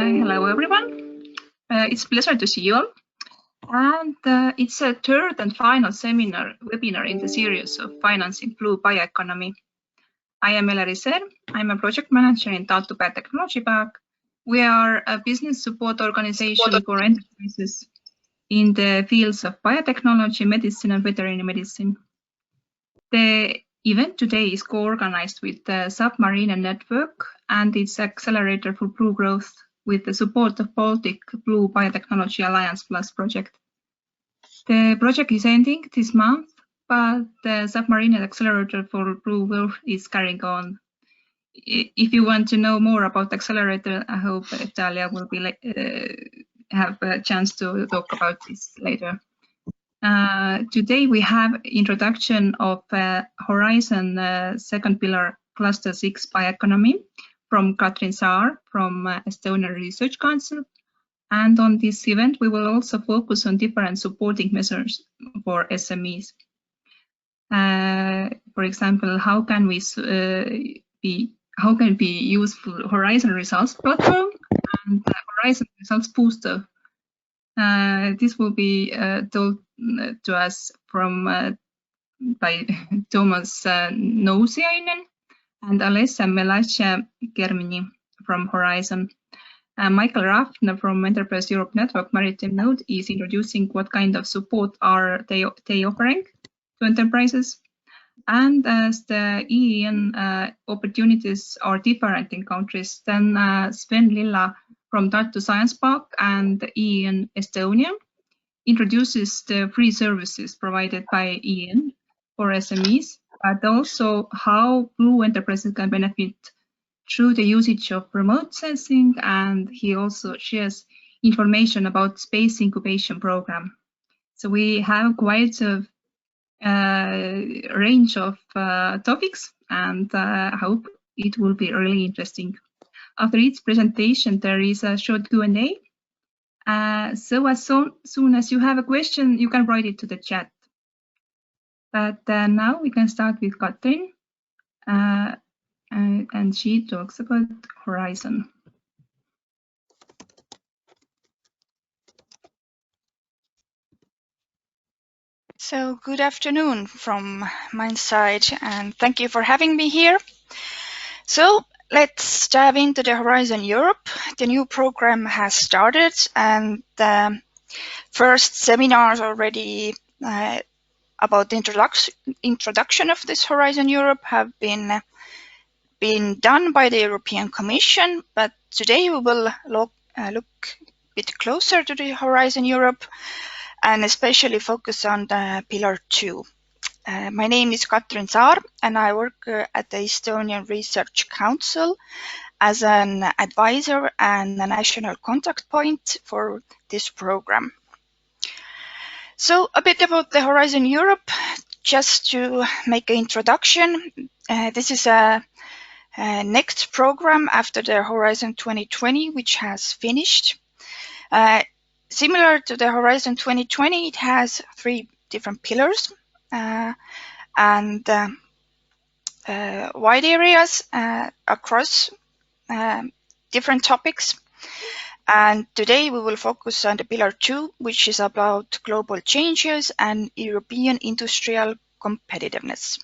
Hello, everyone. It's a pleasure to see you all. And it's a third and final webinar in the series of Financing Blue Bioeconomy. I am Alessia. I'm a project manager in Tartu Biotechnology Park. We are a business support organization for enterprises in the fields of biotechnology, medicine, and veterinary medicine. The event today is co-organized with the SUBMARINER network and its accelerator for blue growth with the support of Baltic Blue Biotechnology Alliance Plus project. The project is ending this month, but the SUBMARINER accelerator for blue growth is carrying on. If you want to know more about the accelerator, I hope Talia will be have a chance to talk about this later. Today we have introduction of Horizon second pillar cluster 6 bioeconomy from Katrin Saar from Estonian Research Council. And on this event, we will also focus on different supporting measures for SMEs. For example, how can we useful Horizon Results Platform and Horizon Results Booster. This will be told to us from by Tuomas Nousiainen and Alessia Melasecche Germini from Horizon. Michael Rafn from Enterprise Europe Network Maritime Node is introducing what kind of support are they offering to enterprises. And as the EEN opportunities are different in countries, then Sven Lilla from Tartu Science Park and EEN Estonia introduces the free services provided by EEN for SMEs, but also how blue enterprises can benefit through the usage of remote sensing, and he also shares information about space incubation program. So we have quite a range of topics, and I hope it will be really interesting. After each presentation, there is a short Q&A. So as soon as you have a question, you can write it to the chat. But now we can start with Katrin, and she talks about Horizon. So good afternoon from my side, and thank you for having me here. So let's dive into the Horizon Europe. The new program has started, and the first seminars already about the introduction of this Horizon Europe have been done by the European Commission. But today we will look a bit closer to the Horizon Europe and especially focus on the Pillar 2. My name is Katrin Saar, and I work at the Estonian Research Council as an advisor and a national contact point for this program. So a bit about the Horizon Europe, just to make an introduction. This is a next program after the Horizon 2020, which has finished. Similar to the Horizon 2020, it has 3 different pillars and wide areas across different topics. And today we will focus on the Pillar 2, which is about global changes and European industrial competitiveness.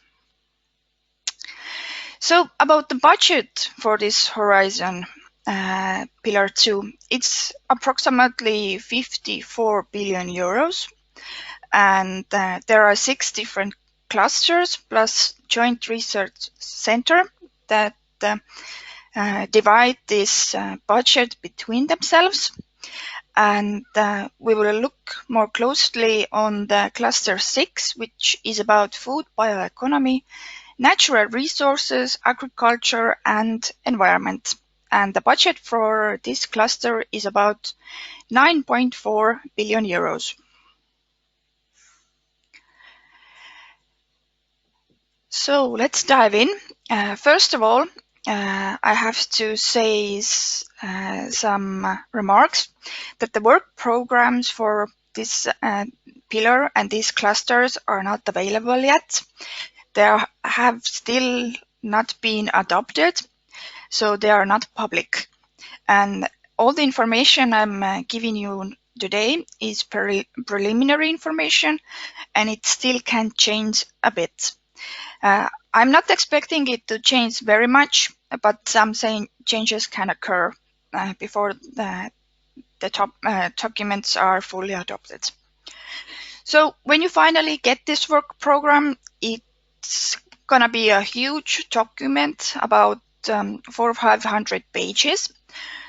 So about the budget for this Horizon Pillar 2, it's approximately 54 billion euros. And there are 6 different clusters plus joint research center that divide this budget between themselves. And we will look more closely on the cluster 6, which is about food, bioeconomy, natural resources, agriculture, and environment. And the budget for this cluster is about 9.4 billion euros. So let's dive in. First of all, I have to say some remarks that the work programs for this pillar and these clusters are not available yet. They have still not been adopted, so they are not public. And all the information I'm giving you today is preliminary information, and it still can change a bit. I'm not expecting it to change very much, but some changes can occur before the documents are fully adopted. So when you finally get this work program, it's gonna be a huge document, about 400 or 500 pages.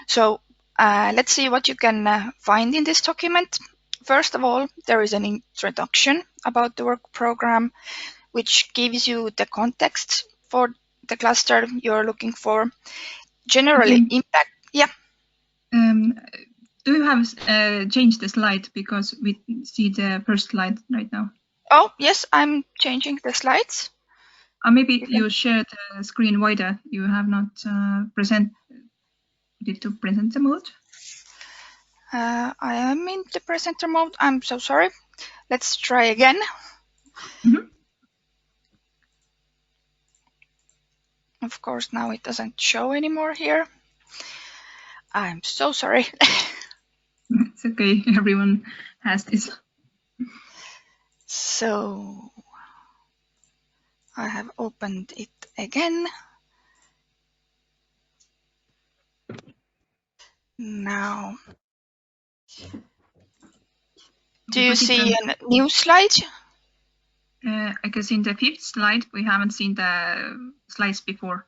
So let's see what you can find in this document. First of all, there is an introduction about the work program, which gives you the context for the cluster you're looking for. Generally, impact. Yeah. Do you have changed the slide, because we see the first slide right now? Oh, yes, I'm changing the slides. Maybe you share the screen wider. You have not presented to presenter mode. I am in the presenter mode. I'm so sorry. Let's try again. Of course, now it doesn't show anymore here. I'm so sorry. It's okay. Everyone has this. So I have opened it again. Now, do you see a new slide? I guess in the 5th slide, we haven't seen the slides before.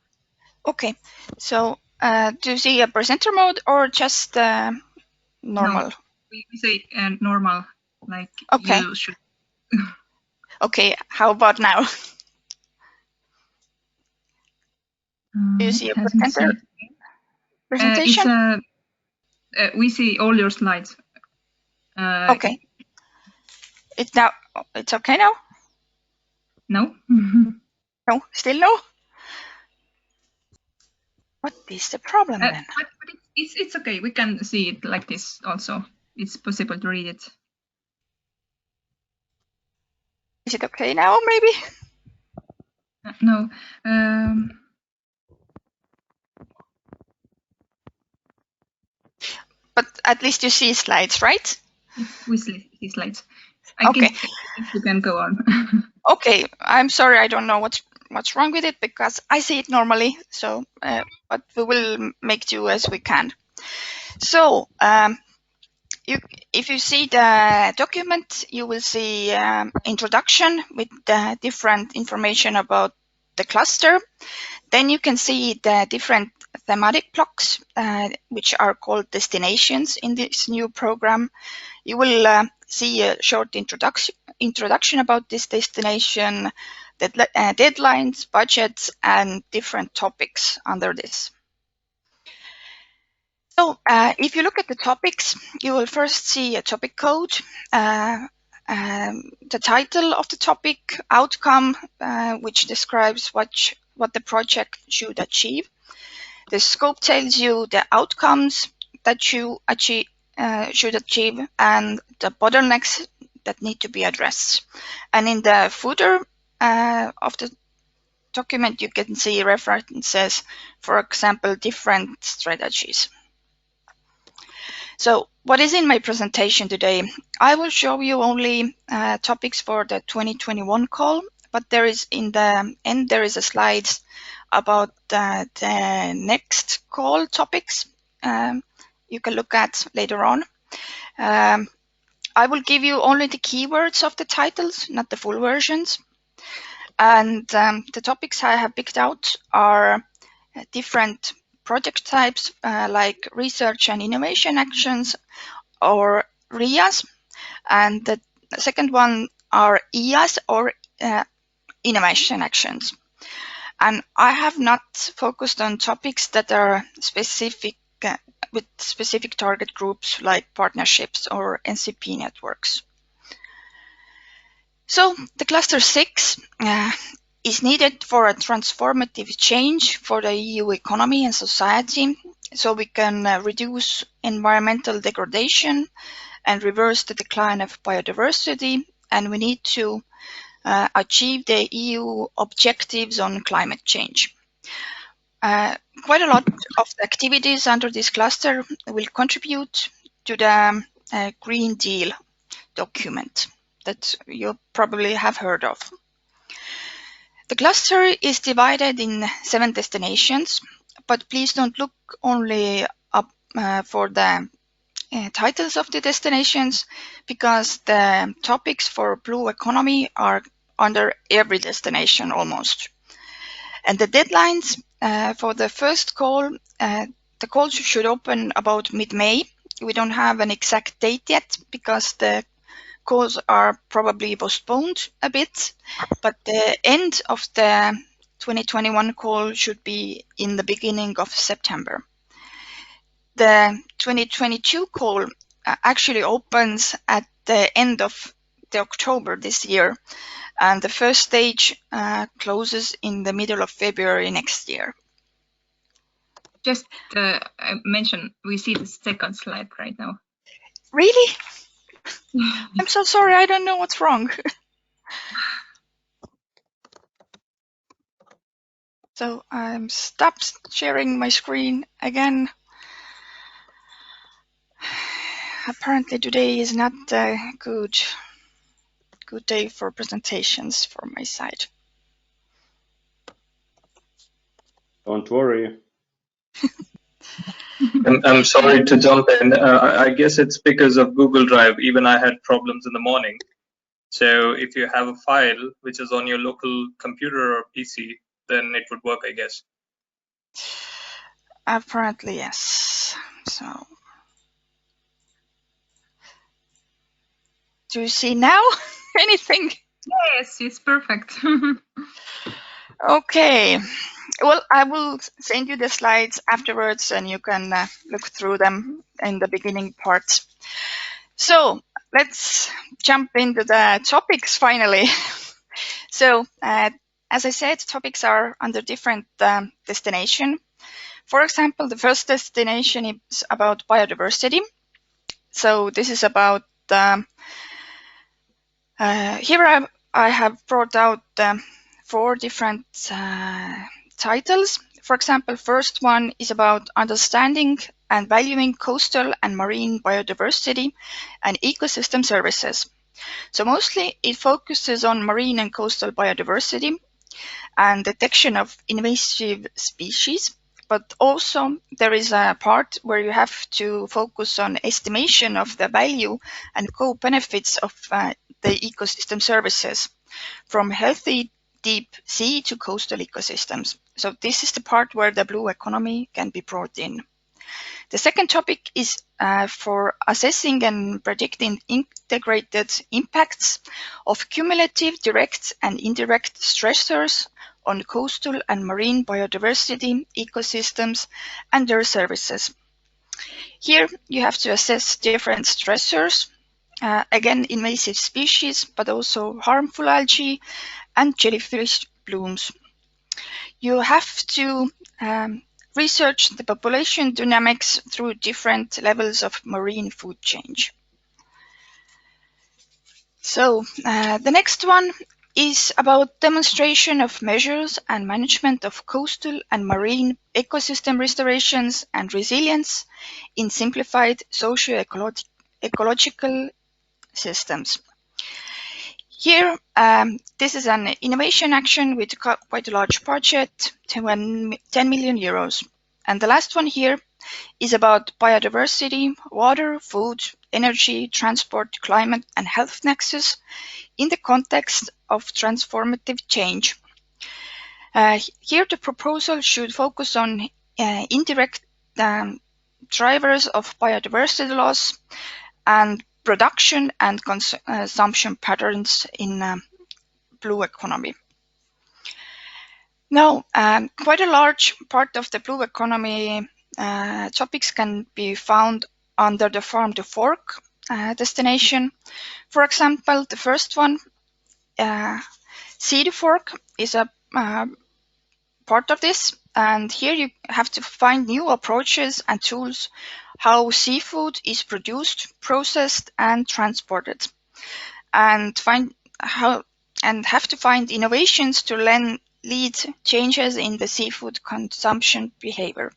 Okay, so do you see a presenter mode or just normal? No, we say normal, like you should. Okay, how about now? Do you see a presentation? We see all your slides. Okay. It's okay now? No. No, still no? What is the problem then? But it's okay. We can see it like this also. It's possible to read it. Is it okay now, maybe? No. But at least you see slides, right? We see slides. I guess you can go on. Okay, I'm sorry. I don't know what's wrong with it, because I see it normally. So, but we will make do as we can. So, if you see the document, you will see introduction with different information about the cluster. Then you can see the different thematic blocks, which are called destinations in this new program. You will see a short introduction about this destination, the deadlines, budgets, and different topics under this. So if you look at the topics, you will first see a topic code, the title of the topic, outcome, which describes what the project should achieve. The scope tells you the outcomes that you should achieve and the bottlenecks that need to be addressed. And in the footer of the document, you can see references, for example, different strategies. So what is in my presentation today? I will show you only topics for the 2021 call, but there is in the end, there is a slide about the next call topics you can look at later on. I will give you only the keywords of the titles, not the full versions. And the topics I have picked out are different project types like research and innovation actions, or RIAs. And the second one are EAs, or innovation actions. And I have not focused on topics that are specific with specific target groups like partnerships or NCP networks. So the cluster 6 is needed for a transformative change for the EU economy and society, so we can reduce environmental degradation and reverse the decline of biodiversity, and we need to achieve the EU objectives on climate change. Quite a lot of the activities under this cluster will contribute to the Green Deal document that you probably have heard of. The cluster is divided in 7 destinations, but please don't look only up for the titles of the destinations, because the topics for blue economy are under every destination almost. And the deadlines for the first call, the calls should open about mid-May. We don't have an exact date yet because the calls are probably postponed a bit, but the end of the 2021 call should be in the beginning of September. The 2022 call actually opens at the end of the October this year, and the first stage closes in the middle of February next year. Just I mentioned, we see the second slide right now. Really? I'm so sorry, I don't know what's wrong. So I'm stopped sharing my screen again. Apparently today is not a good day for presentations from my side. Don't worry. I'm sorry to jump in. I guess it's because of Google Drive. Even I had problems in the morning. So if you have a file which is on your local computer or PC, then it would work, I guess. Apparently, yes. So, do you see now anything? Yes, it's perfect. Okay. Well, I will send you the slides afterwards and you can look through them in the beginning part. So let's jump into the topics finally. So as I said, topics are under different destination. For example, the first destination is about biodiversity. So this is about, here I have brought out 4 different titles. For example, first one is about understanding and valuing coastal and marine biodiversity and ecosystem services. So mostly it focuses on marine and coastal biodiversity and detection of invasive species, but also there is a part where you have to focus on estimation of the value and co-benefits of the ecosystem services, from healthy deep sea to coastal ecosystems. So this is the part where the blue economy can be brought in. The second topic is for assessing and predicting integrated impacts of cumulative direct and indirect stressors on coastal and marine biodiversity, ecosystems, and their services. Here you have to assess different stressors, again invasive species, but also harmful algae and jellyfish blooms. You have to research the population dynamics through different levels of marine food chain. So the next one is about demonstration of measures and management of coastal and marine ecosystem restorations and resilience in simplified socio-ecological systems. Here, this is an innovation action with quite a large budget, 10 million euros. And the last one here is about biodiversity, water, food, energy, transport, climate, and health nexus in the context of transformative change. Here, the proposal should focus on indirect drivers of biodiversity loss and production and consumption patterns in blue economy. Now, quite a large part of the blue economy topics can be found under the farm to fork destination. For example, the first one, sea to fork, is a part of this, and here you have to find new approaches and tools how seafood is produced, processed, and transported, and have to find innovations to lend lead changes in the seafood consumption behavior.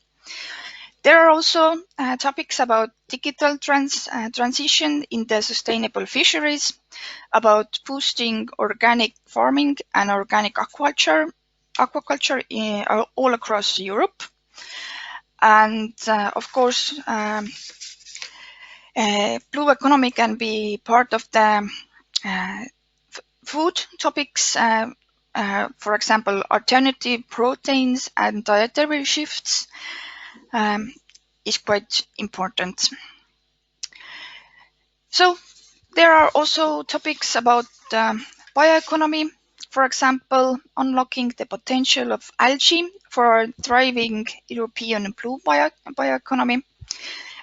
There are also topics about digital transition in the sustainable fisheries, about boosting organic farming and organic aquaculture all across Europe. And of course, blue economy can be part of the food topics, for example, alternative proteins and dietary shifts is quite important. So there are also topics about bioeconomy, for example, unlocking the potential of algae for a thriving European blue bioeconomy,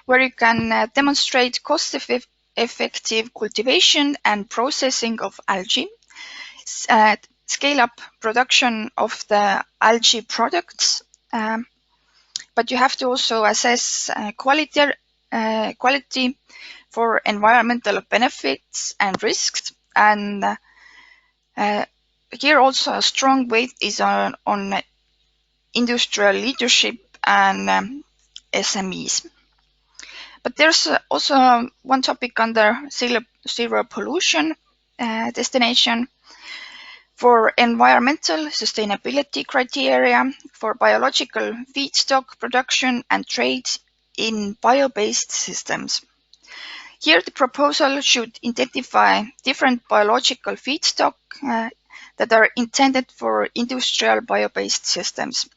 where you can demonstrate cost-effective cultivation and processing of algae, scale up production of the algae products, but you have to also assess quality for environmental benefits and risks. And here also a strong weight is on industrial leadership and SMEs. But there's also one topic under zero pollution destination for environmental sustainability criteria for biological feedstock production and trade in bio-based systems. Here the proposal should identify different biological feedstock that are intended for industrial bio-based systems,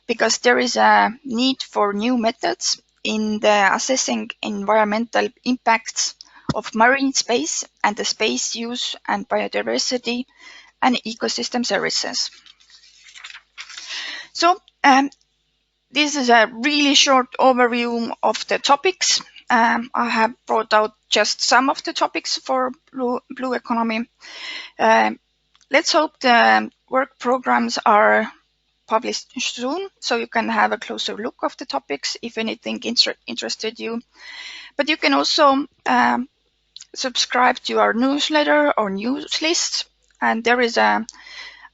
because there is a need for new methods in the assessing environmental impacts of marine space and the space use and biodiversity and ecosystem services. So this is a really short overview of the topics. I have brought out just some of the topics for blue economy. Let's hope the work programs are published soon, so you can have a closer look of the topics if anything interested you. But you can also subscribe to our newsletter or news list, and there is a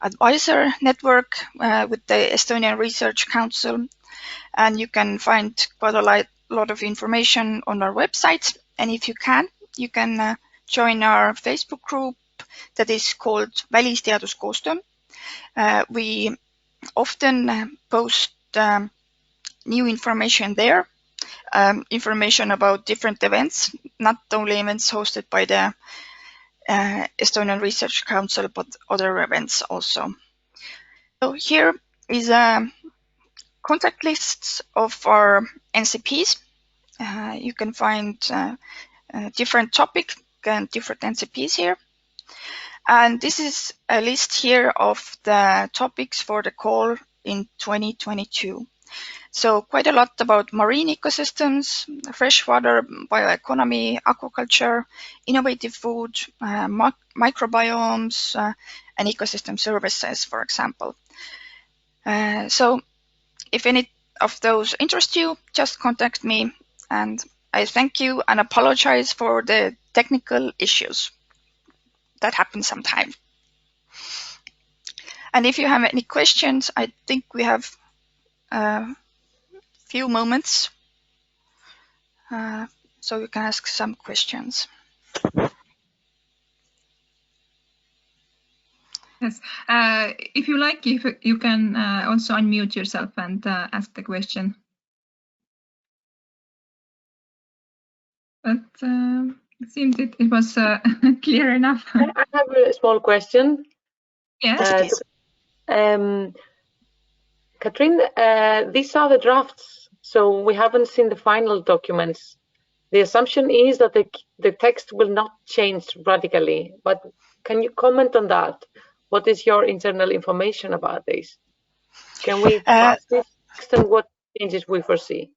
advisor network with the Estonian Research Council, and you can find quite a lot of information on our website. And if you can join our Facebook group that is called Välisteaduskoostöö. We often post new information there, information about different events, not only events hosted by the Estonian Research Council, but other events also. So here is a contact list of our NCPs. You can find different topic and different NCPs here. And this is a list here of the topics for the call in 2022. So quite a lot about marine ecosystems, freshwater, bioeconomy, aquaculture, innovative food, microbiomes, and ecosystem services, for example. So if any of those interest you, just contact me, and I thank you and apologize for the technical issues. That happens sometime. And if you have any questions, I think we have a few moments, so you can ask some questions. Yes, if you like, you can also unmute yourself and ask the question. But it seemed it was clear enough. I have a small question. Yes. Katrin, these are the drafts, so we haven't seen the final documents. The assumption is that the text will not change radically, but can you comment on that? What is your internal information about this? Can we pass this text and what changes we foresee?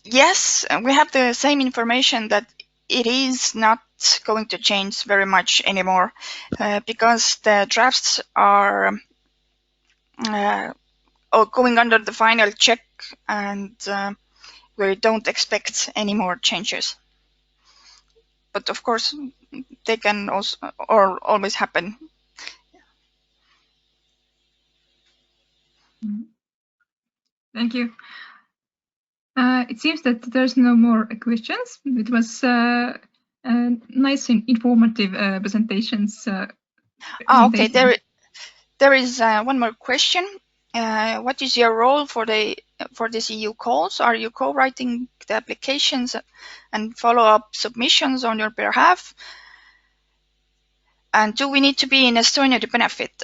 Yes, we have the same information that it is not going to change very much anymore because the drafts are going under the final check, and we don't expect any more changes. But of course, they can also always happen. Thank you. It seems that there's no more questions. It was nice and informative presentations. Okay, there is one more question. What is your role for this EU calls? Are you co-writing the applications and follow-up submissions on your behalf? And do we need to be in Estonia to benefit?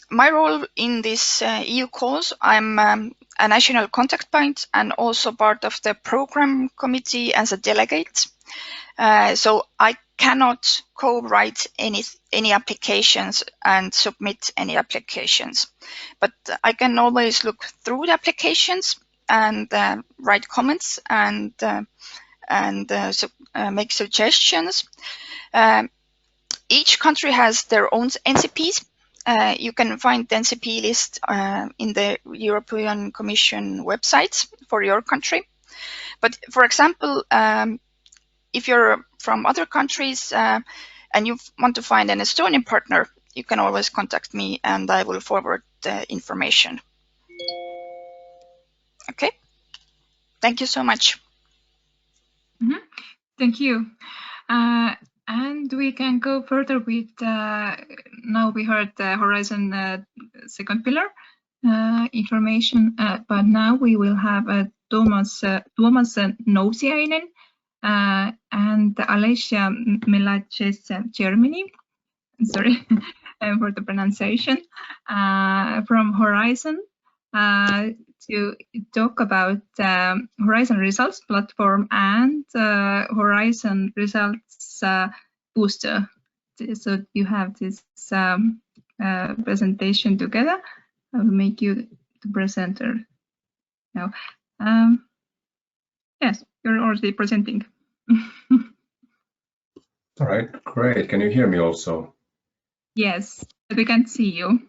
My role in this EU calls, I'm a national contact point and also part of the program committee as a delegate. So I cannot co-write any applications and submit any applications, but I can always look through the applications and write comments and make suggestions. Each country has their own NCPs. You can find the NCP list in the European Commission websites for your country. But for example, if you're from other countries and you want to find an Estonian partner, you can always contact me and I will forward the information. Okay, thank you so much. Mm-hmm. Thank you. And we can go further with, now we heard the Horizon second pillar information, but now we will have Tuomas Nousiainen and Alessia Melasecche, Germany. Sorry for the pronunciation, from Horizon to talk about Horizon Results Platform and Horizon Results Booster. So you have this presentation together. I will make you the presenter now. Yes, you're already presenting. All right, great. Can you hear me also? Yes, we can see you.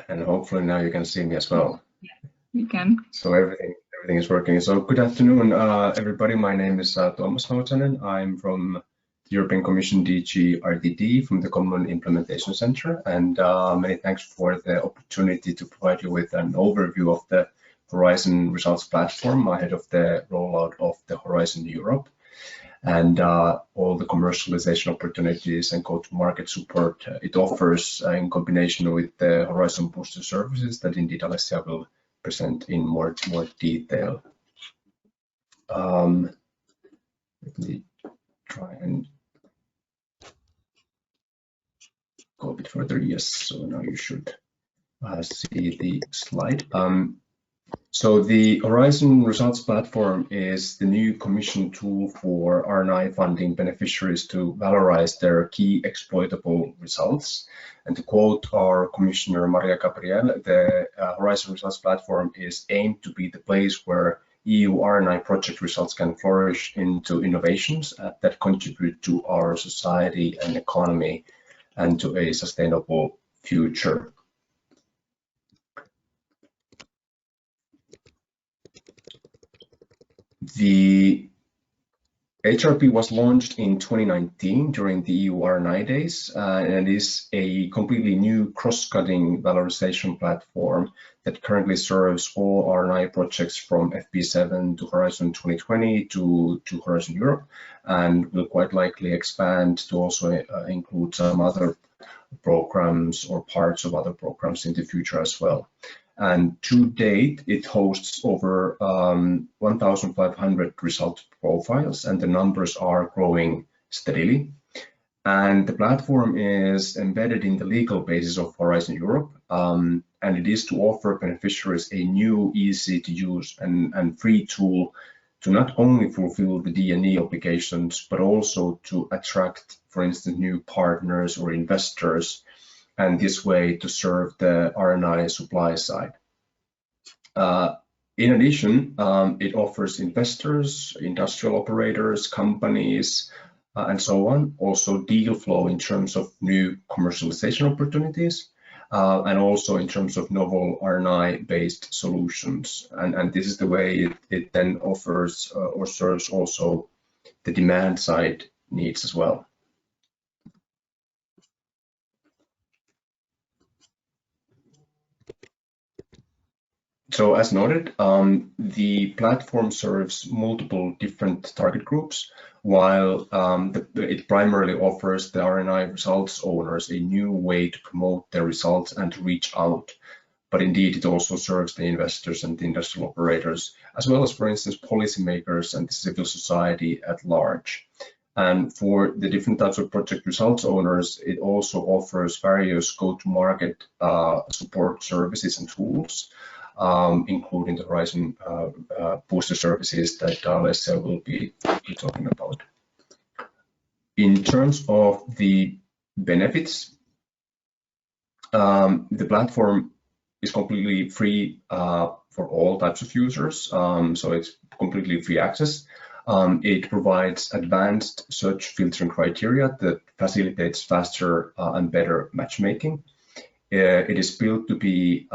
And hopefully now you can see me as well. Yeah, we can. So everything is working. So good afternoon, everybody. My name is Tuomas Nousiainen. I'm from the European Commission DG RTD from the Common Implementation Center. And many thanks for the opportunity to provide you with an overview of the Horizon Results Platform ahead of the rollout of the Horizon Europe, and all the commercialization opportunities and go-to-market support it offers in combination with the Horizon Booster services that indeed Alessia will present in more detail. Let me try and go a bit further. Yes, so now you should see the slide. So the Horizon Results Platform is the new Commission tool for R&I funding beneficiaries to valorize their key exploitable results. And to quote our Commissioner Maria Gabriel, the Horizon Results Platform is aimed to be the place where EU R&I project results can flourish into innovations that contribute to our society and economy and to a sustainable future. The HRP was launched in 2019 during the EU R&I days and is a completely new cross-cutting valorization platform that currently serves all R&I projects from FP7 to Horizon 2020 to Horizon Europe, and will quite likely expand to also include some other programs or parts of other programs in the future as well. And to date, it hosts over 1,500 result profiles, and the numbers are growing steadily. And the platform is embedded in the legal basis of Horizon Europe, and it is to offer beneficiaries a new, easy to use and free tool to not only fulfill the D&E obligations, but also to attract, for instance, new partners or investors, and this way to serve the R&I supply side. In addition, it offers investors, industrial operators, companies, and so on, also deal flow in terms of new commercialization opportunities, and also in terms of novel R&I based solutions. And this is the way it then offers or serves also the demand side needs as well. So as noted, the platform serves multiple different target groups, while it primarily offers the RNI results owners a new way to promote their results and to reach out. But indeed, it also serves the investors and the industrial operators, as well as, for instance, policymakers and the civil society at large. And for the different types of project results owners, it also offers various go-to-market support services and tools, including the Horizon booster services that Alessia will be talking about. In terms of the benefits, the platform is completely free for all types of users, so it's completely free access. It provides advanced search filtering criteria that facilitates faster and better matchmaking. It is built to be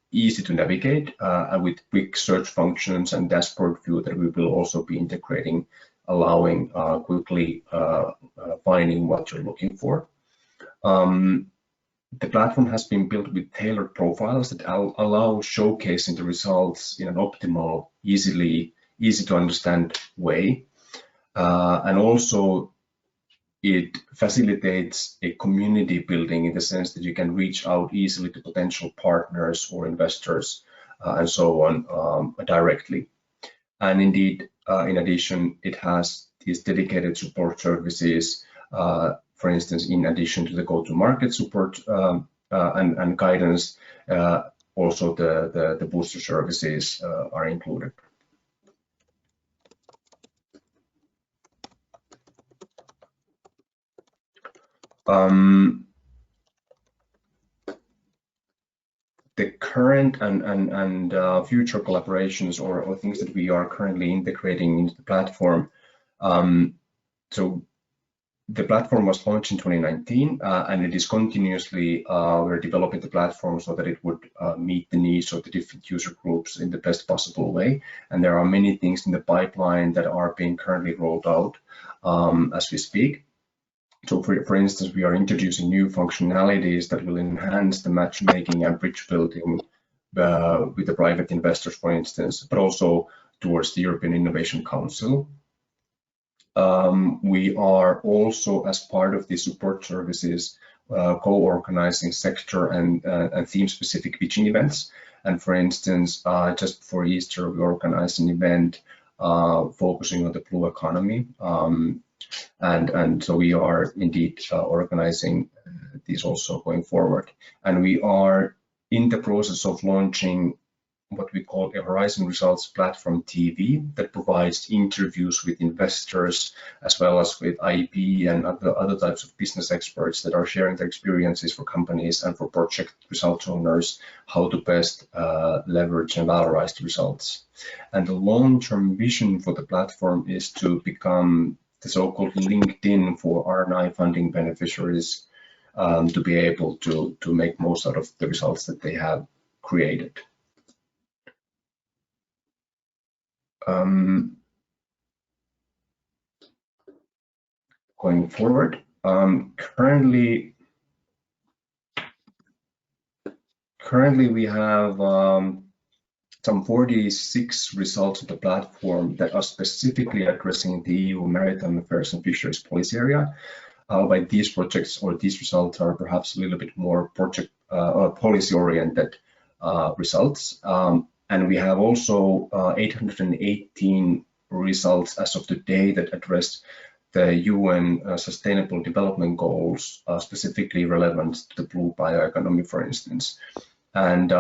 easy to navigate with quick search functions and dashboard view that we will also be integrating, allowing quickly finding what you're looking for. The platform has been built with tailored profiles that allow showcasing the results in an optimal, easy to understand way. And also it facilitates a community building in the sense that you can reach out easily to potential partners or investors and so on directly. And indeed, in addition, it has these dedicated support services, for instance, in addition to the go-to-market support and guidance, also the booster services are included. The current and future collaborations or things that we are currently integrating into the platform. So the platform was launched in 2019, and it is continuously, we're developing the platform so that it would meet the needs of the different user groups in the best possible way. And there are many things in the pipeline that are being currently rolled out as we speak. So for instance, we are introducing new functionalities that will enhance the matchmaking and bridge building with the private investors, for instance, but also towards the European Innovation Council. We are also, as part of the support services, co-organizing sector and theme-specific pitching events. And for instance, just before Easter, we organized an event focusing on the blue economy. And so we are indeed organizing these also going forward. And we are in the process of launching what we call a Horizon Results Platform TV that provides interviews with investors as well as with IP and other types of business experts that are sharing their experiences for companies and for project results owners, how to best leverage and valorize the results. And the long-term vision for the platform is to become the so-called LinkedIn for RNI funding beneficiaries, to be able to make most out of the results that they have created. Going forward, currently we have some 46 results of the platform that are specifically addressing the EU Maritime Affairs and Fisheries policy area. By these projects or these results are perhaps a little bit more project or policy oriented results. And we have also 818 results as of today that address the UN Sustainable Development Goals, specifically relevant to the blue bioeconomy, for instance. And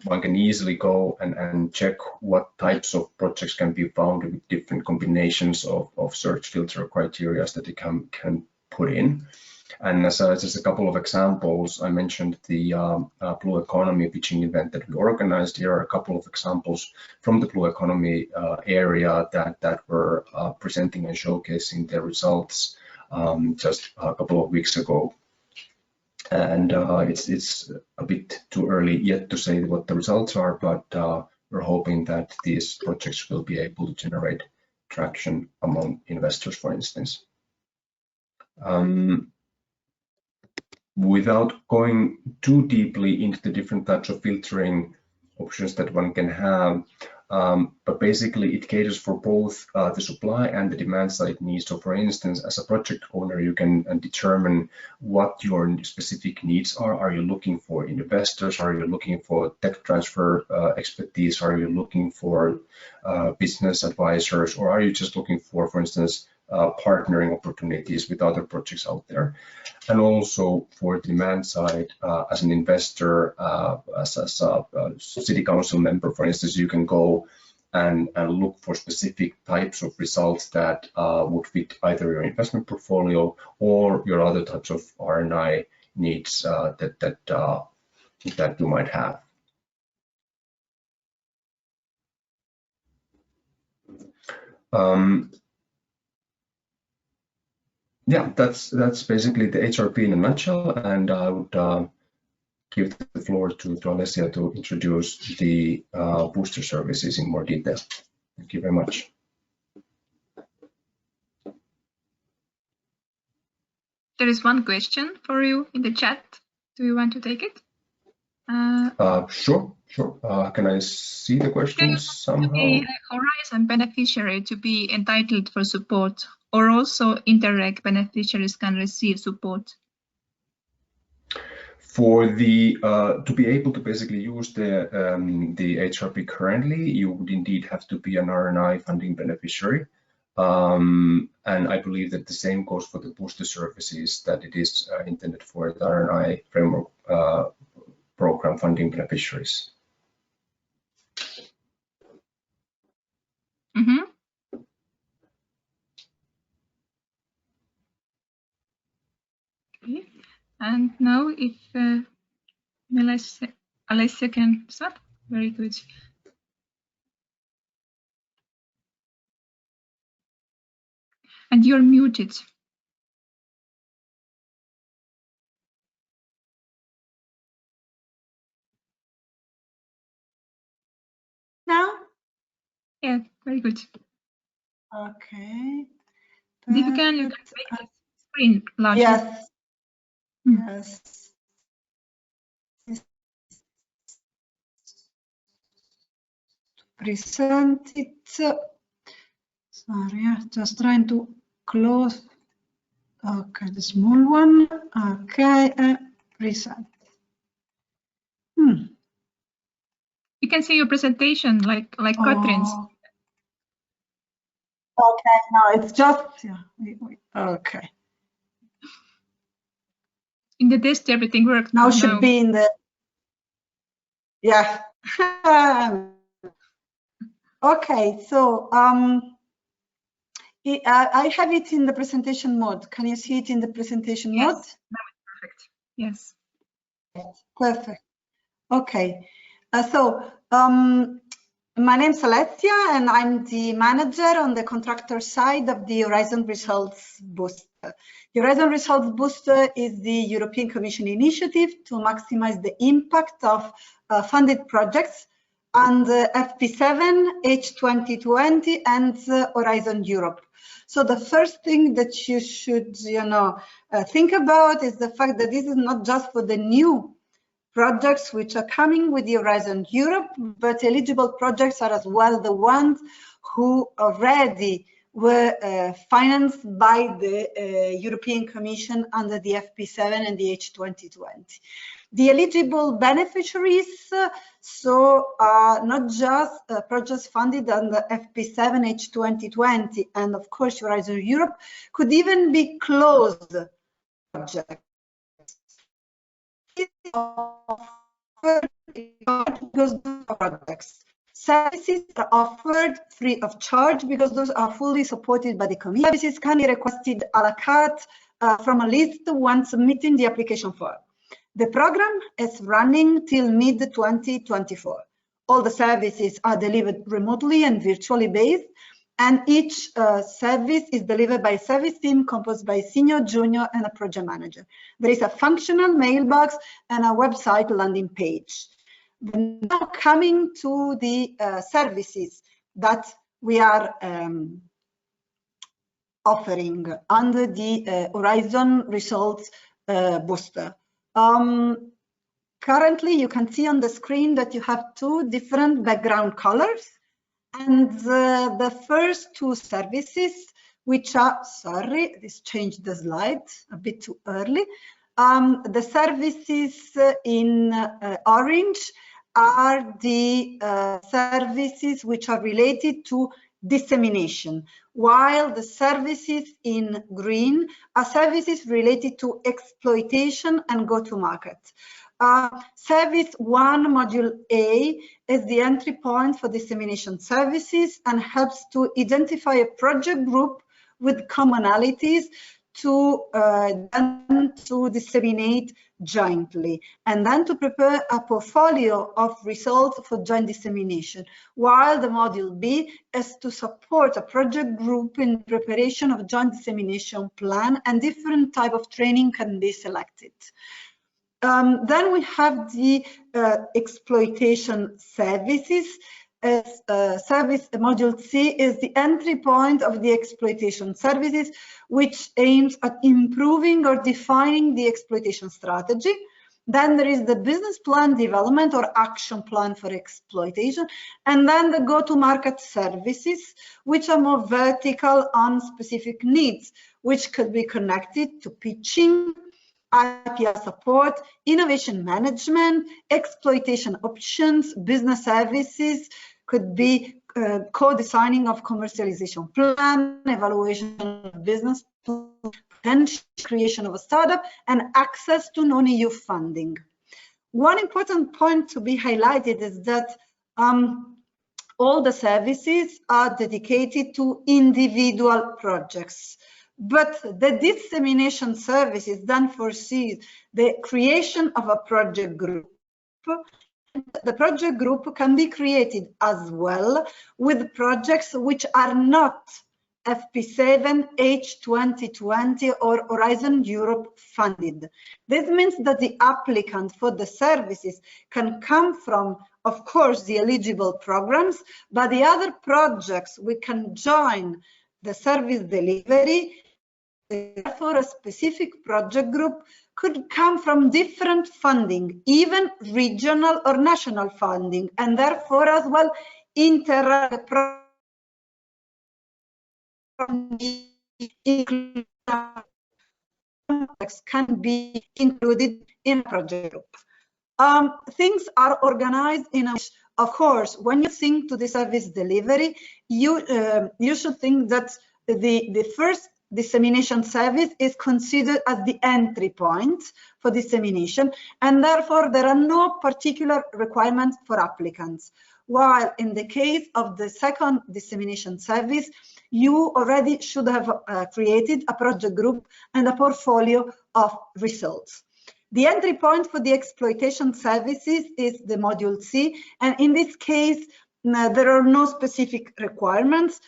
one can easily go and check what types of projects can be found with different combinations of search filter criteria that you can put in. And as just a couple of examples, I mentioned the blue economy pitching event that we organized. Here are a couple of examples from the blue economy area that were presenting and showcasing their results just a couple of weeks ago. And it's a bit too early yet to say what the results are, but we're hoping that these projects will be able to generate traction among investors, for instance. Without going too deeply into the different types of filtering options that one can have. But basically it caters for both the supply and the demand side needs. So for instance, as a project owner, you can determine what your specific needs are. Are you looking for investors? Are you looking for tech transfer expertise? Are you looking for business advisors? Or are you just looking for instance, partnering opportunities with other projects out there? And also for demand side, as an investor, as a city council member, for instance, you can go and look for specific types of results that would fit either your investment portfolio or your other types of R&I needs that you might have. Yeah, that's basically the HRP in a nutshell, and I would give the floor to Alessia to introduce the booster services in more detail. Thank you very much. There is one question for you in the chat. Do you want to take it? Sure. Can I see the questions somehow? The Horizon beneficiary to be entitled for support, or also Interreg beneficiaries can receive support? For the to be able to basically use the HRP currently, you would indeed have to be an R&I funding beneficiary. And I believe that the same goes for the booster services, that it is intended for the R&I framework program funding beneficiaries. Mm-hmm. Okay. And now if Alessia can start. Very good. And you're muted. Now? Yeah, very good. Okay. And if you can make the screen larger. Yes. Yes. Present it. Sorry, just trying to close. Okay, the small one. Okay, present. You can see your presentation like Katrin's. Okay, no, it's just okay. In the test, everything worked. Now should be in the Okay, so I have it in the presentation mode. Can you see it in the presentation mode? Yes, that was perfect. Yes. Perfect. Okay. My name is Alessia, and I'm the manager on the contractor side of the Horizon Results Booster. The Horizon Results Booster is the European Commission initiative to maximize the impact of funded projects under FP7, H2020, and Horizon Europe. So the first thing that you should, think about is the fact that this is not just for the new projects which are coming with the Horizon Europe, but eligible projects are as well the ones who already were financed by the European Commission under the FP7 and the H2020. The eligible beneficiaries, not just projects funded under FP7, H2020, and of course Horizon Europe, could even be closed projects. Because products. Services are offered free of charge because those are fully supported by the committee. Services can be requested a la carte from a list when submitting the application form. The program is running till mid-2024. All the services are delivered remotely and virtually based, and each service is delivered by a service team composed by senior, junior, and a project manager. There is a functional mailbox and a website landing page. Now coming to the services that we are offering under the Horizon Results Booster. Currently, you can see on the screen that you have two different background colors. And the first two services, which are, sorry, this changed the slide a bit too early. The services in orange are the services which are related to dissemination, while the services in green are services related to exploitation and go-to-market. Service 1, Module A, is the entry point for dissemination services and helps to identify a project group with commonalities to disseminate jointly, and then to prepare a portfolio of results for joint dissemination, while the Module B is to support a project group in preparation of joint dissemination plan, and different type of training can be selected. Then we have the exploitation services. Module C is the entry point of the exploitation services, which aims at improving or defining the exploitation strategy. Then there is the business plan development or action plan for exploitation, and then the go-to-market services, which are more vertical on specific needs, which could be connected to pitching, IPR support, innovation management, exploitation options, business services, could be co-designing of commercialization plan, evaluation of business plan, potential creation of a startup, and access to non-EU funding. One important point to be highlighted is that all the services are dedicated to individual projects. But the dissemination services then foresees the creation of a project group. The project group can be created as well with projects which are not FP7, H2020 or Horizon Europe funded. This means that the applicant for the services can come from, of course, the eligible programs, but the other projects we can join the service delivery. Therefore, a specific project group could come from different funding, even regional or national funding, and therefore as well can be included in a project group. Things are organized in a, of course, when you think to the service delivery, you should think that the first dissemination service is considered as the entry point for dissemination, and therefore there are no particular requirements for applicants. While in the case of the second dissemination service, you already should have created a project group and a portfolio of results. The entry point for the exploitation services is the Module C, and in this case, there are no specific requirements.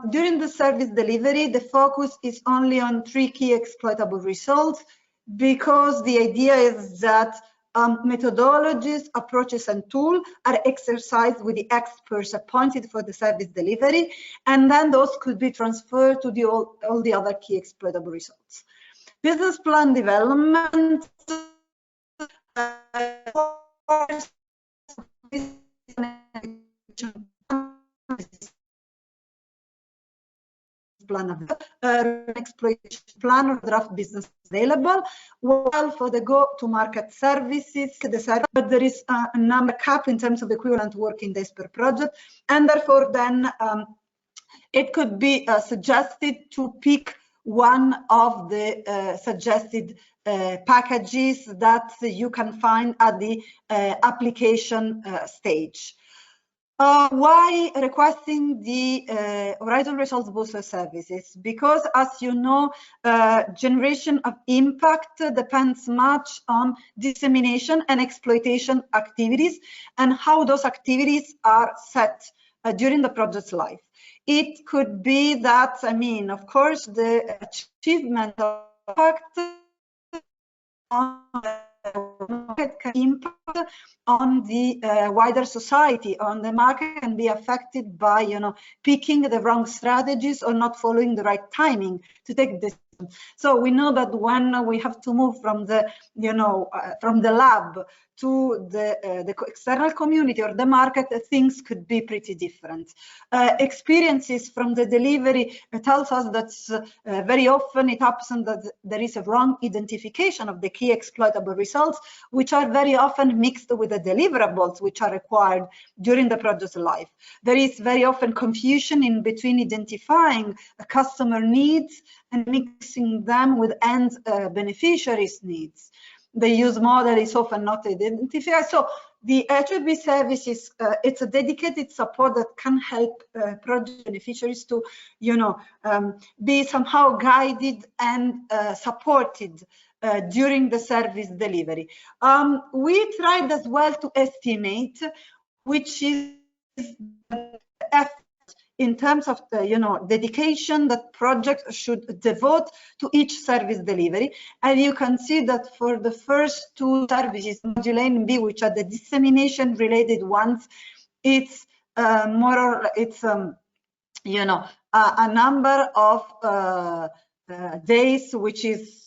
During the service delivery, the focus is only on 3 key exploitable results, because the idea is that methodologies, approaches, and tools are exercised with the experts appointed for the service delivery, and then those could be transferred to all the other key exploitable results. Business plan development plan of exploitation plan or draft business available, while for the go-to-market services, but there is a number cap in terms of equivalent working days per project, and therefore then it could be suggested to pick one of the suggested packages that you can find at the application stage. Why requesting the Horizon Results Booster services? Because, as you know, generation of impact depends much on dissemination and exploitation activities and how those activities are set during the project's life. It could be that, I mean, of course, the achievement of impact on impact on the wider society, on the market, can be affected by, you know, picking the wrong strategies or not following the right timing to take this. So we know that when we have to move from the, you know, from the lab to the external community or the market, things could be pretty different. Experiences from the delivery tells us that very often it happens that there is a wrong identification of the key exploitable results, which are very often mixed with the deliverables which are required during the project's life. There is very often confusion in between identifying customer needs and mixing them with end beneficiaries' needs. The use model is often not identified. So the HB services, it's a dedicated support that can help project beneficiaries to, be somehow guided and supported during the service delivery. We tried as well to estimate which is the effort in terms of the dedication that projects should devote to each service delivery. And you can see that for the first two services, module A and B, which are the dissemination related ones, it's more or less, it's a number of days, which is,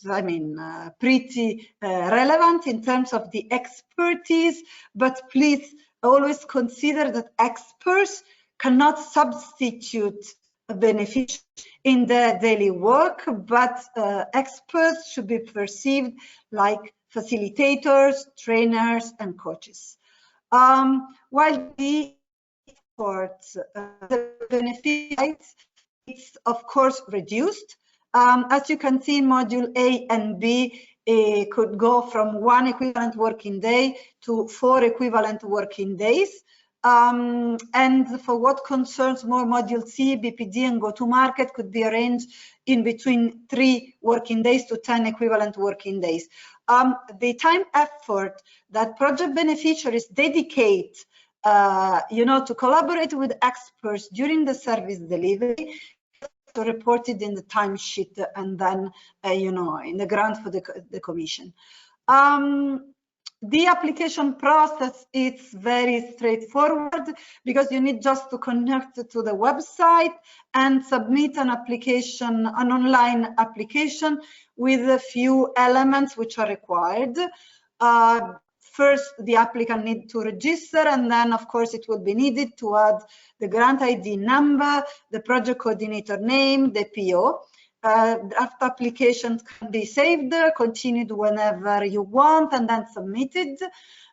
pretty relevant in terms of the expertise. But please always consider that experts cannot substitute a beneficiary in their daily work, but experts should be perceived like facilitators, trainers, and coaches. While the benefits, it's of course reduced. As you can see, module A and B could go from 1 equivalent working day to 4 equivalent working days. And for what concerns more module C, BPD and go-to-market could be arranged in between 3 working days to 10 equivalent working days. The time effort that project beneficiaries dedicate, to collaborate with experts during the service delivery, so reported in the timesheet and then, in the grant for the commission. The application process is very straightforward because you need just to connect to the website and submit an application, an online application with a few elements which are required. First, the applicant needs to register, and then, of course, it will be needed to add the grant ID number, the project coordinator name, the PO. Draft applications can be saved, continued whenever you want, and then submitted.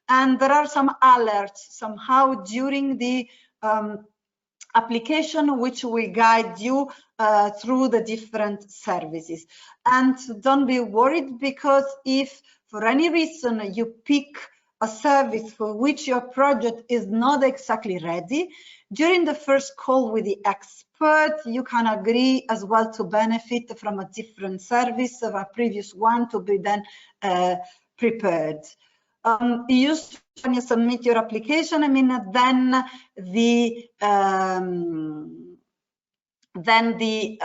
And there are some alerts somehow during the application which will guide you through the different services. And don't be worried, because if for any reason you pick a service for which your project is not exactly ready, during the first call with the expert, you can agree as well to benefit from a different service of a previous one to be then prepared. When you submit your application, then the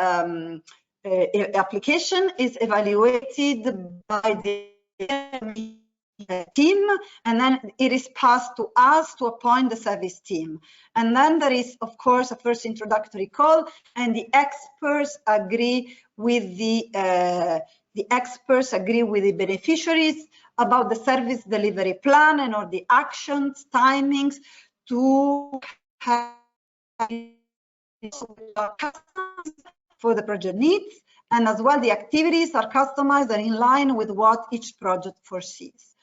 application is evaluated by the team, and then it is passed to us to appoint the service team. And then there is, of course, a first introductory call, and the experts agree with the beneficiaries about the service delivery plan and or the actions, timings to have for the project needs, and as well the activities are customized and in line with what each project foresees.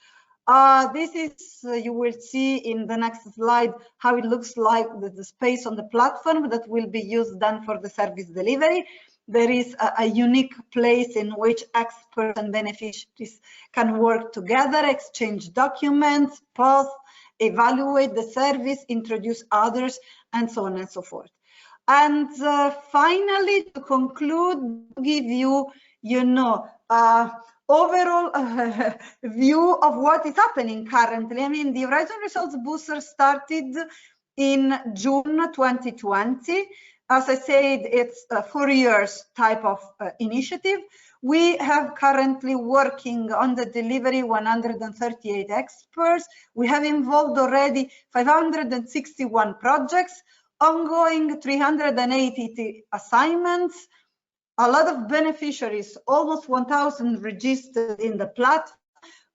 This is, you will see in the next slide how it looks like the space on the platform that will be used then for the service delivery. There is a unique place in which experts and beneficiaries can work together, exchange documents, post, evaluate the service, introduce others, and so on and so forth. And finally, to conclude, give you, overall view of what is happening currently. I mean, the Horizon Results Booster started in June 2020. As I said, it's a 4 years type of initiative. We have currently working on the delivery 138 experts. We have involved already 561 projects, ongoing 380 assignments, a lot of beneficiaries, almost 1,000 registered in the platform,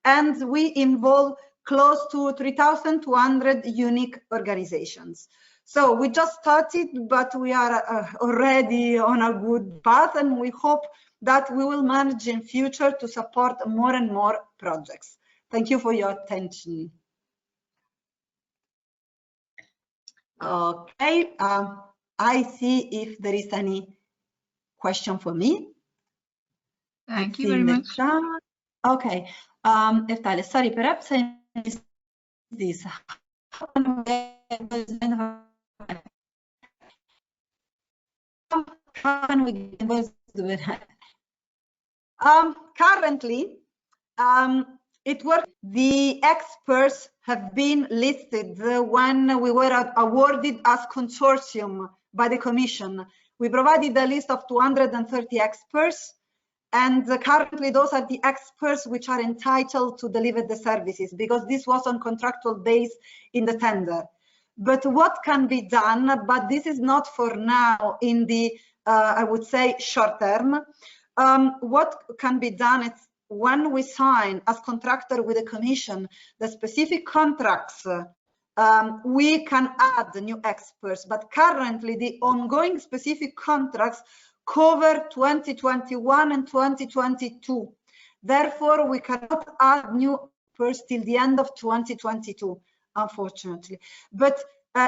and we involve close to 3,200 unique organizations. So we just started, but we are already on a good path, and we hope that we will manage in future to support more and more projects. Thank you for your attention. Okay, I see if there is any question for me. Thank you very much. Okay, Eftali, sorry, perhaps I missed this. How can we do it? Currently, it works. The experts have been listed when we were awarded as consortium by the Commission. We provided a list of 230 experts, and currently those are the experts which are entitled to deliver the services, because this was on contractual base in the tender. But what can be done, but this is not for now in the, I would say, short term. What can be done is when we sign as contractor with the Commission the specific contracts, we can add new experts, but currently the ongoing specific contracts cover 2021 and 2022. Therefore, we cannot add new experts till the end of 2022, unfortunately. But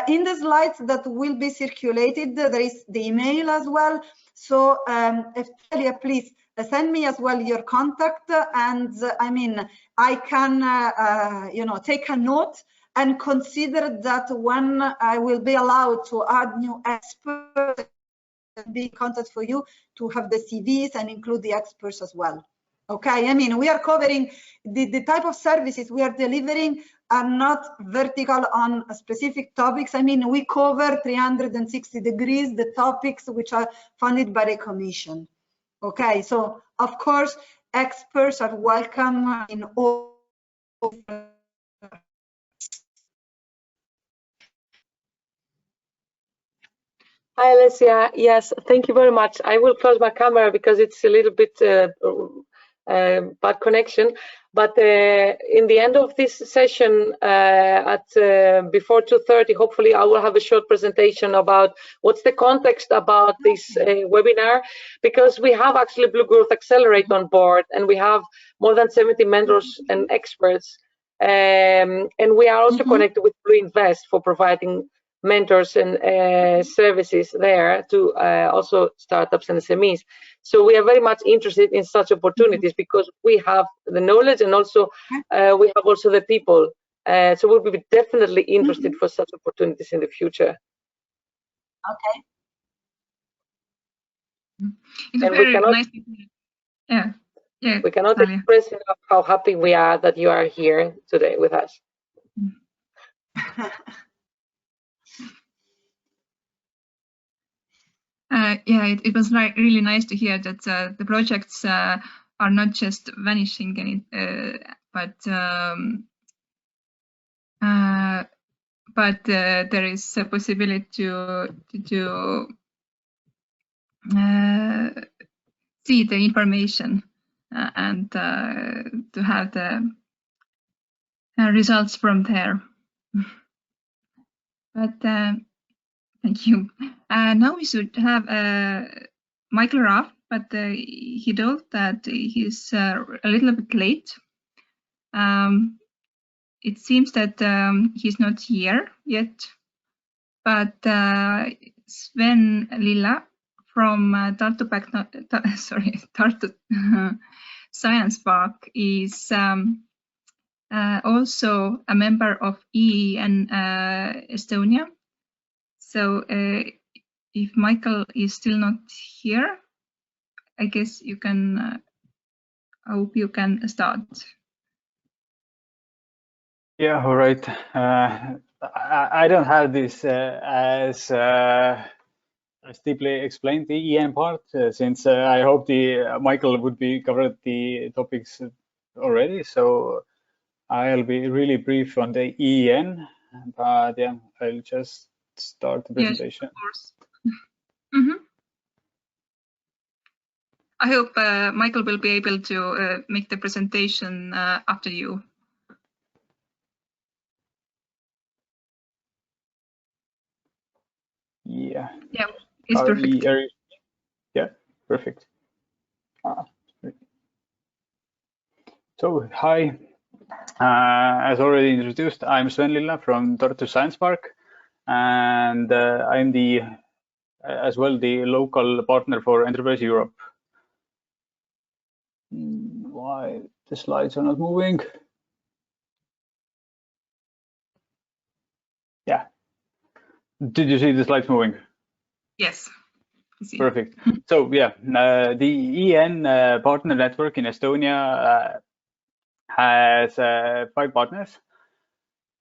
in the slides that will be circulated, there is the email as well. So, Eftali, please send me as well your contact, and I mean, I can, you know, take a note and consider that when I will be allowed to add new experts, be in contact for you to have the CVs and include the experts as well. Okay, I mean, we are covering the type of services we are delivering are not vertical on specific topics. I mean, we cover 360 degrees the topics which are funded by the Commission. Okay, so of course, experts are welcome in all. Hi, Alessia. Yes, thank you very much. I will close my camera because it's a little bit bad connection. But in the end of this session, at before 2:30, hopefully I will have a short presentation about what's the context about this webinar, because we have actually Blue Growth Accelerate on board, and we have more than 70 mentors and experts. And we are also connected with Blue Invest for providing mentors and services there to also startups and SMEs. So we are very much interested in such opportunities because we have the knowledge, and also we have also the people. So we'll be definitely interested for such opportunities in the future. Okay. It's And very nice. Yeah. Yeah. We cannot express enough how happy we are that you are here today with us. Yeah, it was really nice to hear that the projects are not just vanishing, but there is a possibility to see the information and to have the results from there. But thank you. Now we should have Michael Rafn, but he told that he's a little bit late. It seems that he's not here yet, but Sven Lilla from Tartu Science Park is also a member of EEN Estonia. So if Michael is still not here, I guess you can, I hope you can start. Yeah, all right. I don't have this as deeply explained the EEN part, since I hope Michael would be covered the topics already. So I'll be really brief on the EEN, but yeah, I'll just start the presentation. Yes, of course. I hope Michael will be able to make the presentation after you. Yeah, it's perfect. Yeah, perfect. So, hi. As already introduced, I'm Sven Lilla from Tartu Science Park, and I'm as well the local partner for Enterprise Europe. Why the slides are not moving? Yeah. Did you see the slides moving? Yes. Perfect. So yeah, the EEN partner network in Estonia has 5 partners.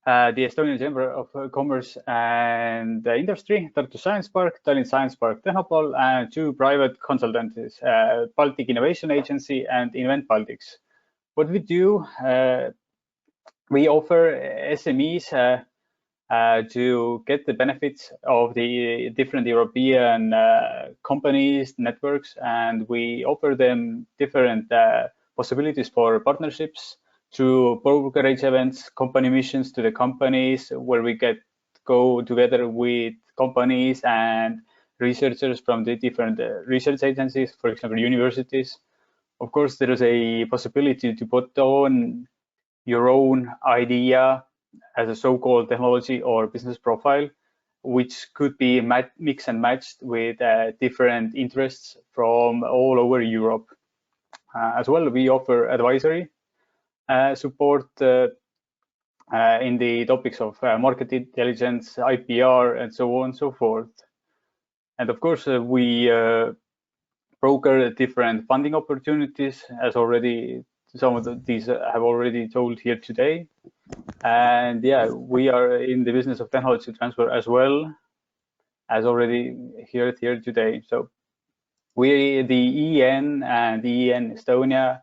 The Estonian Chamber of Commerce and Industry, Tartu Science Park, Tallinn Science Park, Tehnopol, and 2 private consultancies, Baltic Innovation Agency and Invent Baltics. What we do, we offer SMEs to get the benefits of the different European companies, networks, and we offer them different possibilities for partnerships through brokerage events, company missions to the companies, where we go together with companies and researchers from the different research agencies, for example, universities. Of course, there is a possibility to put on your own idea as a so-called technology or business profile, which could be mixed and matched with different interests from all over Europe. As well, we offer advisory support in the topics of market intelligence, IPR, and so on and so forth. And of course, we broker different funding opportunities, as already some of these have already told here today. And yeah, we are in the business of technology transfer as well, as already heard here today. So the EEN and the EEN Estonia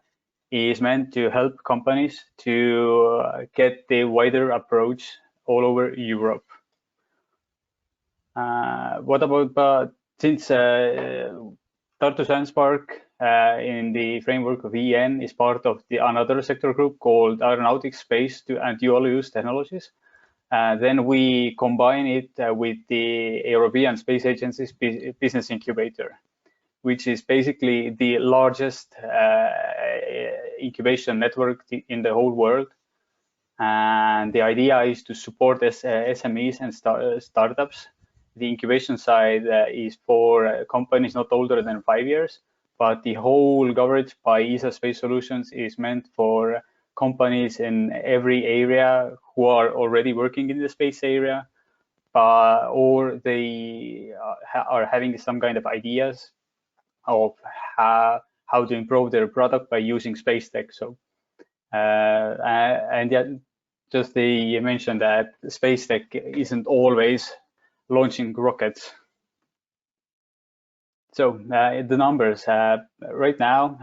is meant to help companies to get the wider approach all over Europe. What about since Tartu Science Park in the framework of EEN is part of another sector group called Aeronautics, Space and Dual-Use Technologies. Then we combine it with the European Space Agency's business incubator, which is basically the largest incubation network in the whole world. And the idea is to support SMEs and startups. The incubation side is for companies not older than 5 years, but the whole coverage by ESA Space Solutions is meant for companies in every area who are already working in the space area, or they are having some kind of ideas of how to improve their product by using space tech. So, and yet, just they mentioned that space tech isn't always launching rockets. So the numbers right now,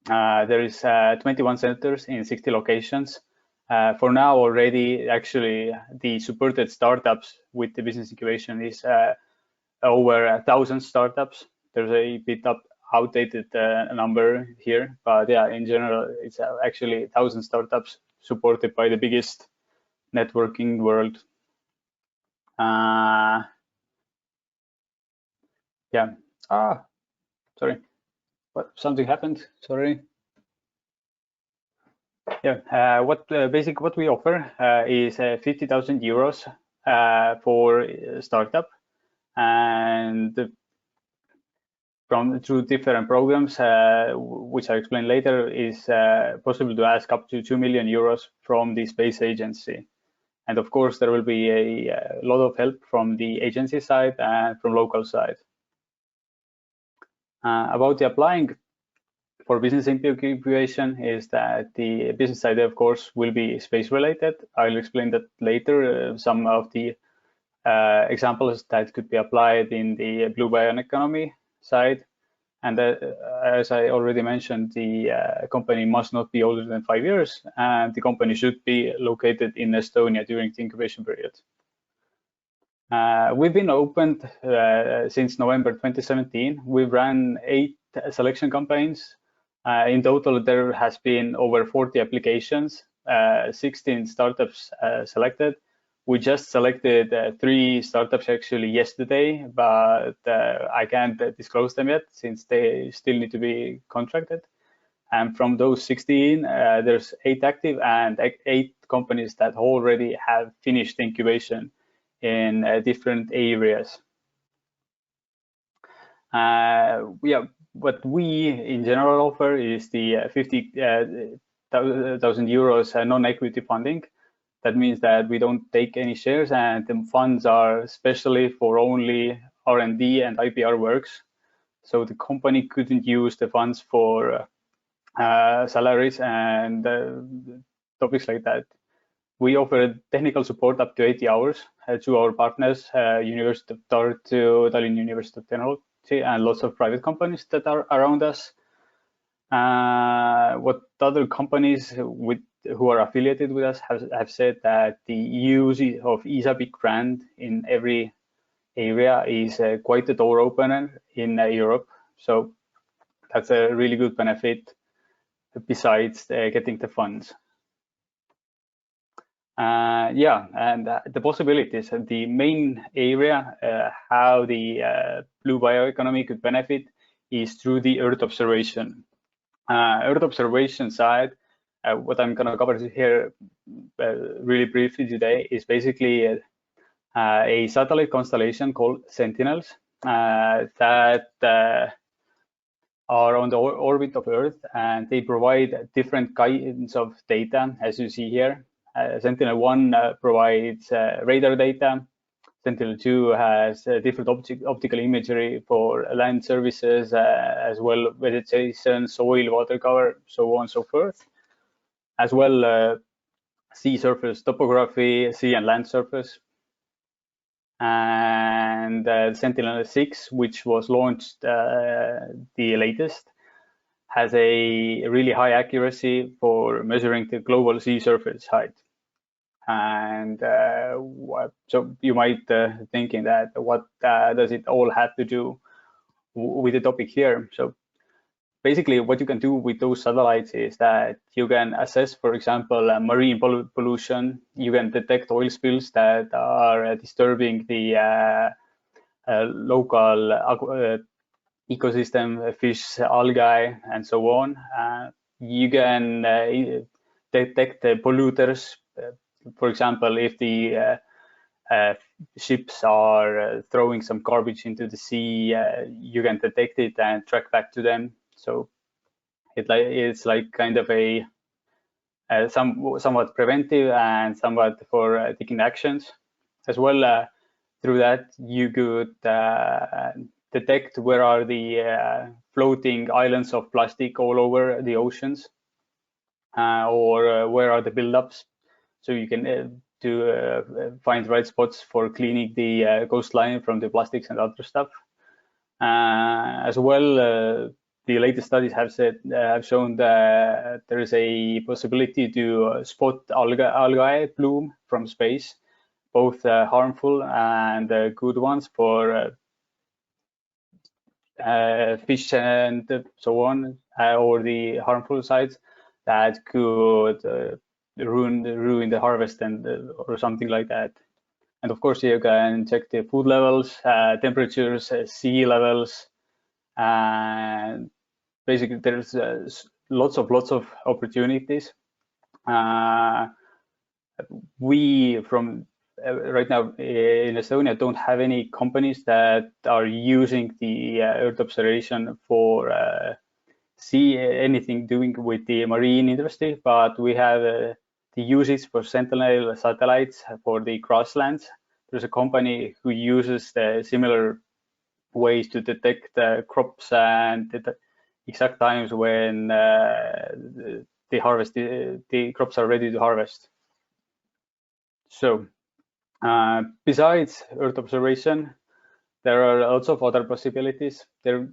there is 21 centers in 60 locations. For now already, actually, the supported startups with the business incubation is over 1,000 startups. There's a bit outdated number here, but yeah, in general, it's actually 1,000 startups supported by the biggest networking world. Yeah. Sorry. What? Something happened. Sorry. Yeah. What we offer is 50,000 euros for startup, and through different programs, which I explain later, is possible to ask up to 2 million euros from the space agency. And of course, there will be a lot of help from the agency side and from local side. About the applying for business incubation is that the business side, of course, will be space related. I'll explain that later. Some of the examples that could be applied in the blue BioEconomy side. And as I already mentioned, the company must not be older than 5 years, and the company should be located in Estonia during the incubation period. We've been opened since November 2017. We've ran 8 selection campaigns. In total, there has been over 40 applications, 16 startups selected. We just selected 3 startups actually yesterday, but I can't disclose them yet since they still need to be contracted. And from those 16, there's 8 active and 8 companies that already have finished incubation in different areas. Yeah, what we in general offer is the 50,000 euros non-equity funding. That means that we don't take any shares, and the funds are specially for only R&D and IPR works. So the company couldn't use the funds for salaries and topics like that. We offer technical support up to 80 hours to our partners, University of Tartu, Tallinn University of Technology, and lots of private companies that are around us. What other companies who are affiliated with us have said that the use of ESABIC brand in every area is quite a door opener in Europe. So that's a really good benefit besides getting the funds. Yeah, and the possibilities, the main area how the blue bioeconomy could benefit is through the Earth observation. Earth observation side, what I'm going to cover here really briefly today is basically a satellite constellation called Sentinels that are on the orbit of Earth, and they provide different kinds of data, as you see here. Sentinel-1 provides radar data. Sentinel-2 has different optical imagery for land services, as well vegetation, soil, water cover, so on and so forth. As well, sea surface topography, sea and land surface. And Sentinel-6, which was launched the latest, has a really high accuracy for measuring the global sea surface height. And so you might thinking that what does it all have to do with the topic here? So basically what you can do with those satellites is that you can assess, for example, marine pollution. You can detect oil spills that are disturbing the local ecosystem, fish, algae, and so on. You can detect the polluters. For example, if the ships are throwing some garbage into the sea, you can detect it and track back to them. So it's like kind of a somewhat preventive and somewhat for taking actions. As well, through that, you could detect where are the floating islands of plastic all over the oceans, or where are the buildups. So you can find the right spots for cleaning the coastline from the plastics and other stuff. As well, the latest studies have shown that there is a possibility to spot algae bloom from space, both harmful and good ones for fish and so on, or the harmful sides that could ruin the harvest and or something like that. And of course, you can check the food levels, temperatures, sea levels, and basically there's lots of opportunities. We from right now in Estonia don't have any companies that are using the Earth observation for anything doing with the marine industry, but we have the usage for Sentinel satellites for the grasslands. There's a company who uses the similar ways to detect crops and the exact times when the crops are ready to harvest. So besides Earth observation, there are lots of other possibilities. There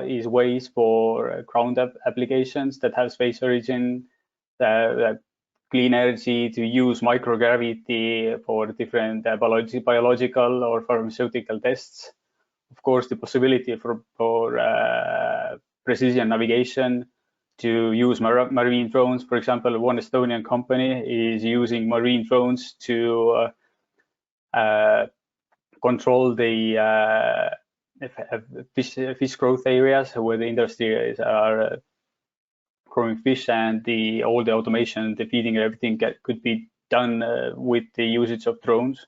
is ways for ground applications that have space origin, clean energy, to use microgravity for different biological or pharmaceutical tests. Of course, the possibility for precision navigation, to use marine drones. For example, one Estonian company is using marine drones to control the fish growth areas where the industries are growing fish, and all the automation, the feeding, everything could be done with the usage of drones.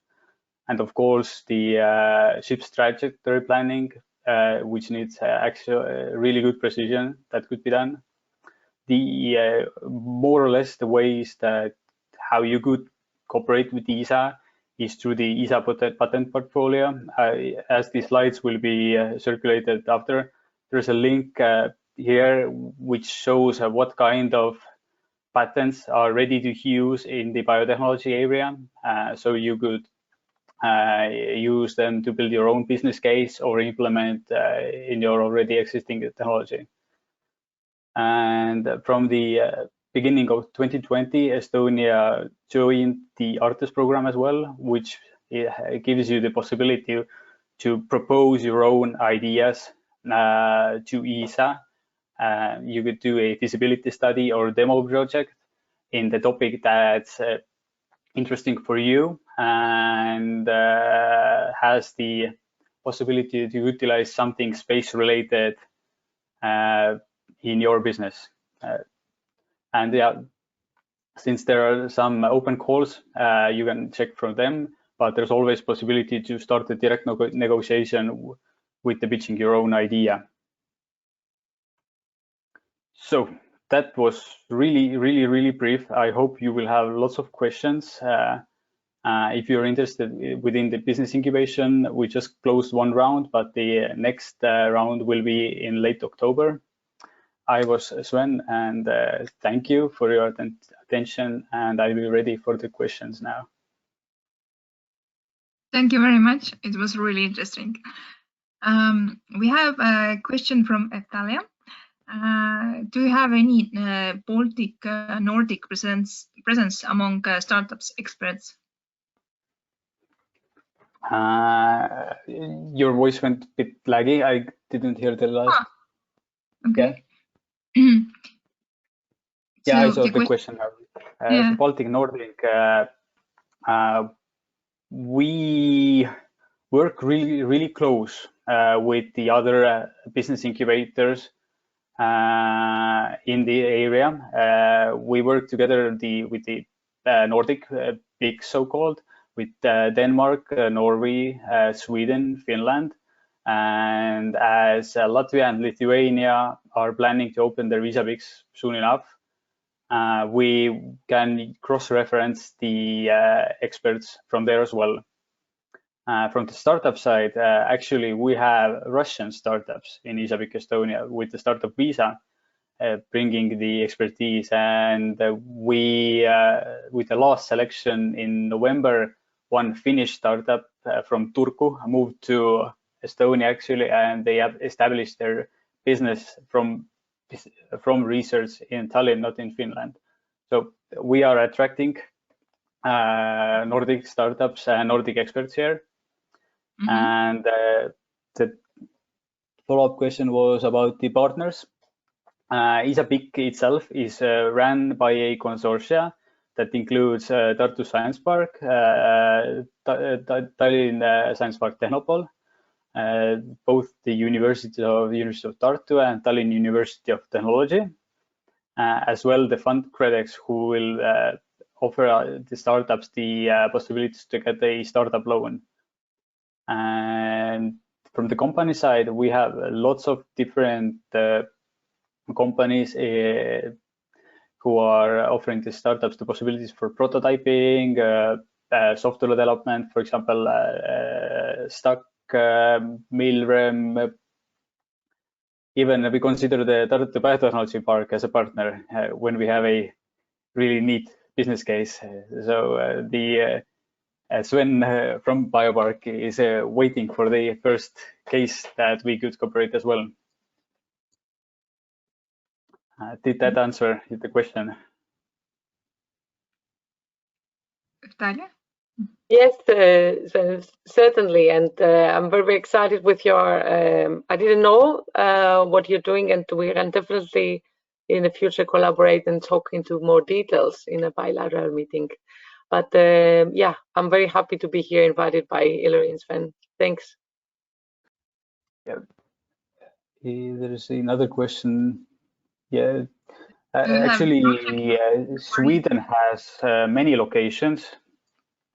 And of course, the ship's trajectory planning, which needs actually really good precision, that could be done. The more or less the ways that how you could cooperate with ESA is through the ESA patent portfolio. As the slides will be circulated after, there's a link here which shows what kind of patents are ready to use in the biotechnology area. So you could use them to build your own business case or implement in your already existing technology. And from the beginning of 2020, Estonia joined the Artes program as well, which gives you the possibility to propose your own ideas to ESA. You could do a feasibility study or demo project in the topic that's interesting for you and has the possibility to utilize something space related in your business. And yeah, since there are some open calls, you can check from them, but there's always possibility to start a direct negotiation with the pitching your own idea. So that was really brief. I hope you will have lots of questions. If you're interested within the business incubation, we just closed one round, but the next round will be in late October. I was Sven, and thank you for your attention, and I'll be ready for the questions now. Thank you very much. It was really interesting. We have a question from Italia. Do you have any Baltic Nordic presence among startups experts? Your voice went a bit laggy. I didn't hear the last. Okay. Yeah, I saw the question now. Yeah. Baltic Nordic, we work really close with the other business incubators in the area. We work together with the Nordic big so-called, with Denmark, Norway, Sweden, Finland. And as Latvia and Lithuania are planning to open their VisaBix soon enough, we can cross-reference the experts from there as well. From the startup side, actually, we have Russian startups in VisaBix Estonia with the startup visa, bringing the expertise. And we, with the last selection in November, one Finnish startup from Turku moved to Estonia actually, and they have established their business from research in Tallinn, not in Finland. So we are attracting Nordic startups and Nordic experts here. Mm-hmm. And the follow-up question was about the partners. VisaBix itself is run by a consortia that includes Tartu Science Park, Tallinn Science Park Tehnopol, both the University of Tartu and Tallinn University of Technology, as well the fund credits who will offer the startups the possibilities to get a startup loan. And from the company side, we have lots of different companies who are offering the startups the possibilities for prototyping, software development, for example, Stack, Milrem. Even we consider the Tartu Biotechnology Park as a partner when we have a really neat business case. So the Sven from BioPark is waiting for the first case that we could cooperate as well. Did that answer the question? Talia? Yes, certainly, and I'm very excited with your. I didn't know what you're doing, and we can definitely in the future collaborate and talk into more details in a bilateral meeting. But yeah, I'm very happy to be here, invited by Hilary and Sven. Thanks. Yeah. There is another question. Yeah, actually, Sweden has many locations.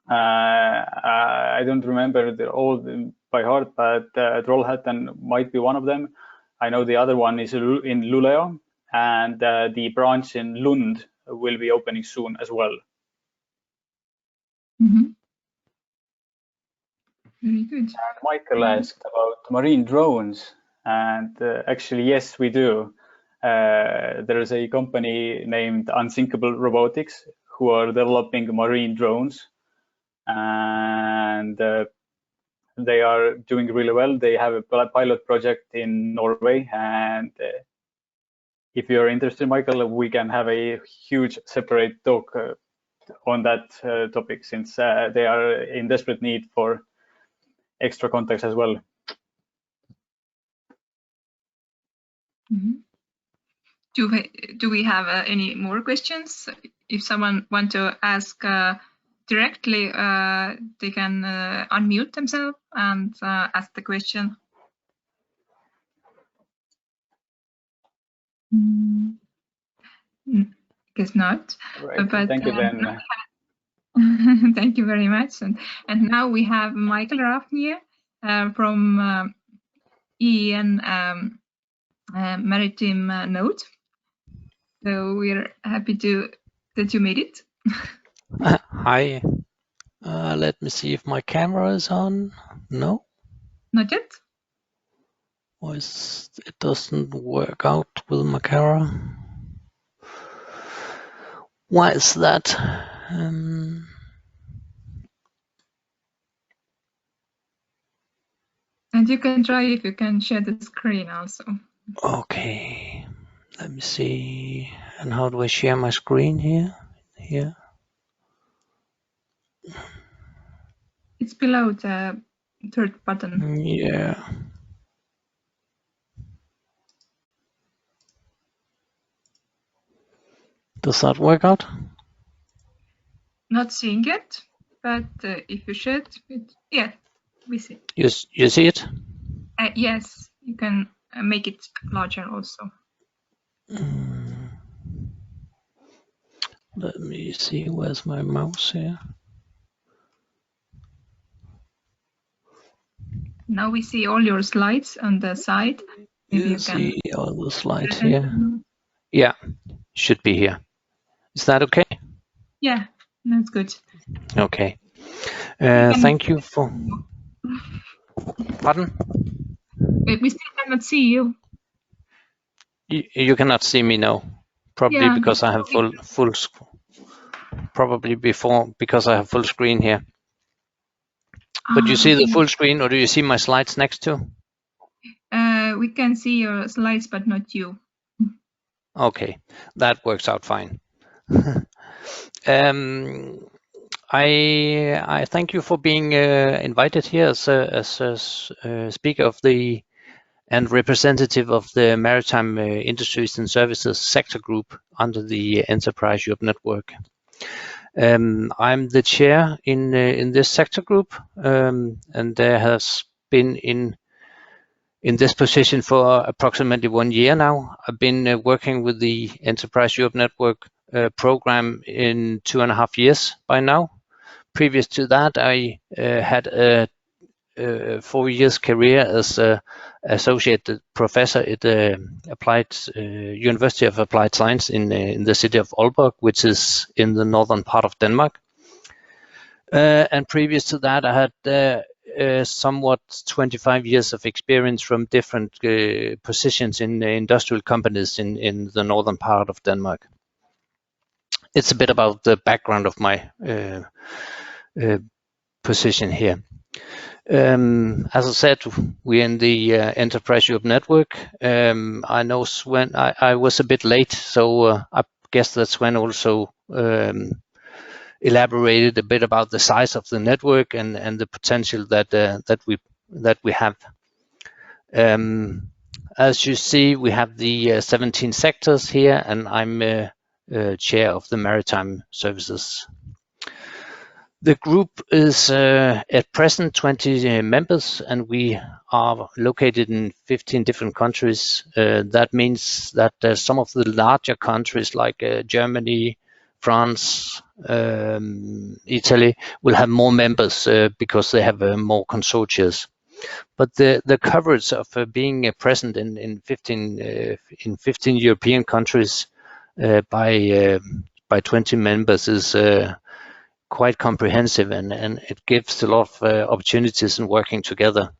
I don't remember all by heart, but Trollhättan might be one of them. I know the other one is in Luleå, and the branch in Lund will be opening soon as well. Mm-hmm. Very good. And Michael asked about marine drones, and actually, yes, we do. There is a company named Unsinkable Robotics who are developing marine drones, and they are doing really well. They have a pilot project in Norway, and if you're interested, Michael, we can have a huge separate talk on that topic, since they are in desperate need for extra contacts as well. Mm-hmm. Do we have any more questions? If someone want to ask directly, they can unmute themselves and ask the question. Guess not. Right. But, thank you, then. Thank you very much. And now we have Michael Rafn here from EEN Maritime Node. So we're happy that you made it. Hi. Let me see if my camera is on. No? Not yet? Or it doesn't work out with my camera. Why is that? And you can try if you can share the screen also. Okay. Let me see. And how do I share my screen here? Here. It's below the third button. Yeah. Does that work out? Not seeing it, but if you should, yeah, we see. You see it? Yes, you can make it larger also. Let me see, where's my mouse here? Now we see all your slides on the side. Maybe You see all the slides here? Yeah, should be here. Is that okay? Yeah, that's good. Okay. Thank you for... Pardon? We still cannot see you. You cannot see me now. Probably because I have full probably because I have full screen here. But you see the full screen, or do you see my slides next to? We can see your slides, but not you. Okay, that works out fine. I thank you for being invited here as a speaker of and representative of the Maritime Industries and Services sector group under the Enterprise Europe Network. I'm the chair in this sector group, and there has been in this position for approximately 1 year now. I've been working with the Enterprise Europe Network program in 2.5 years by now. Previous to that, I had a 4 years career as associate professor at the University of Applied Science in the city of Aalborg, which is in the northern part of Denmark. And previous to that, I had somewhat 25 years of experience from different positions in industrial companies in the northern part of Denmark. It's a bit about the background of my position here. As I said, we're in the Enterprise Europe Network. I know Sven, I was a bit late, so I guess that Sven also elaborated a bit about the size of the network and the potential that we have. And As you see, we have the 17 sectors here, and I'm chair of the Maritime Services. The group is at present 20 members, and we are located in 15 different countries. That means that some of the larger countries like Germany, France, Italy will have more members because they have more consortia. But the coverage of being present in 15 European countries by 20 members is quite comprehensive, and it gives a lot of opportunities in working together.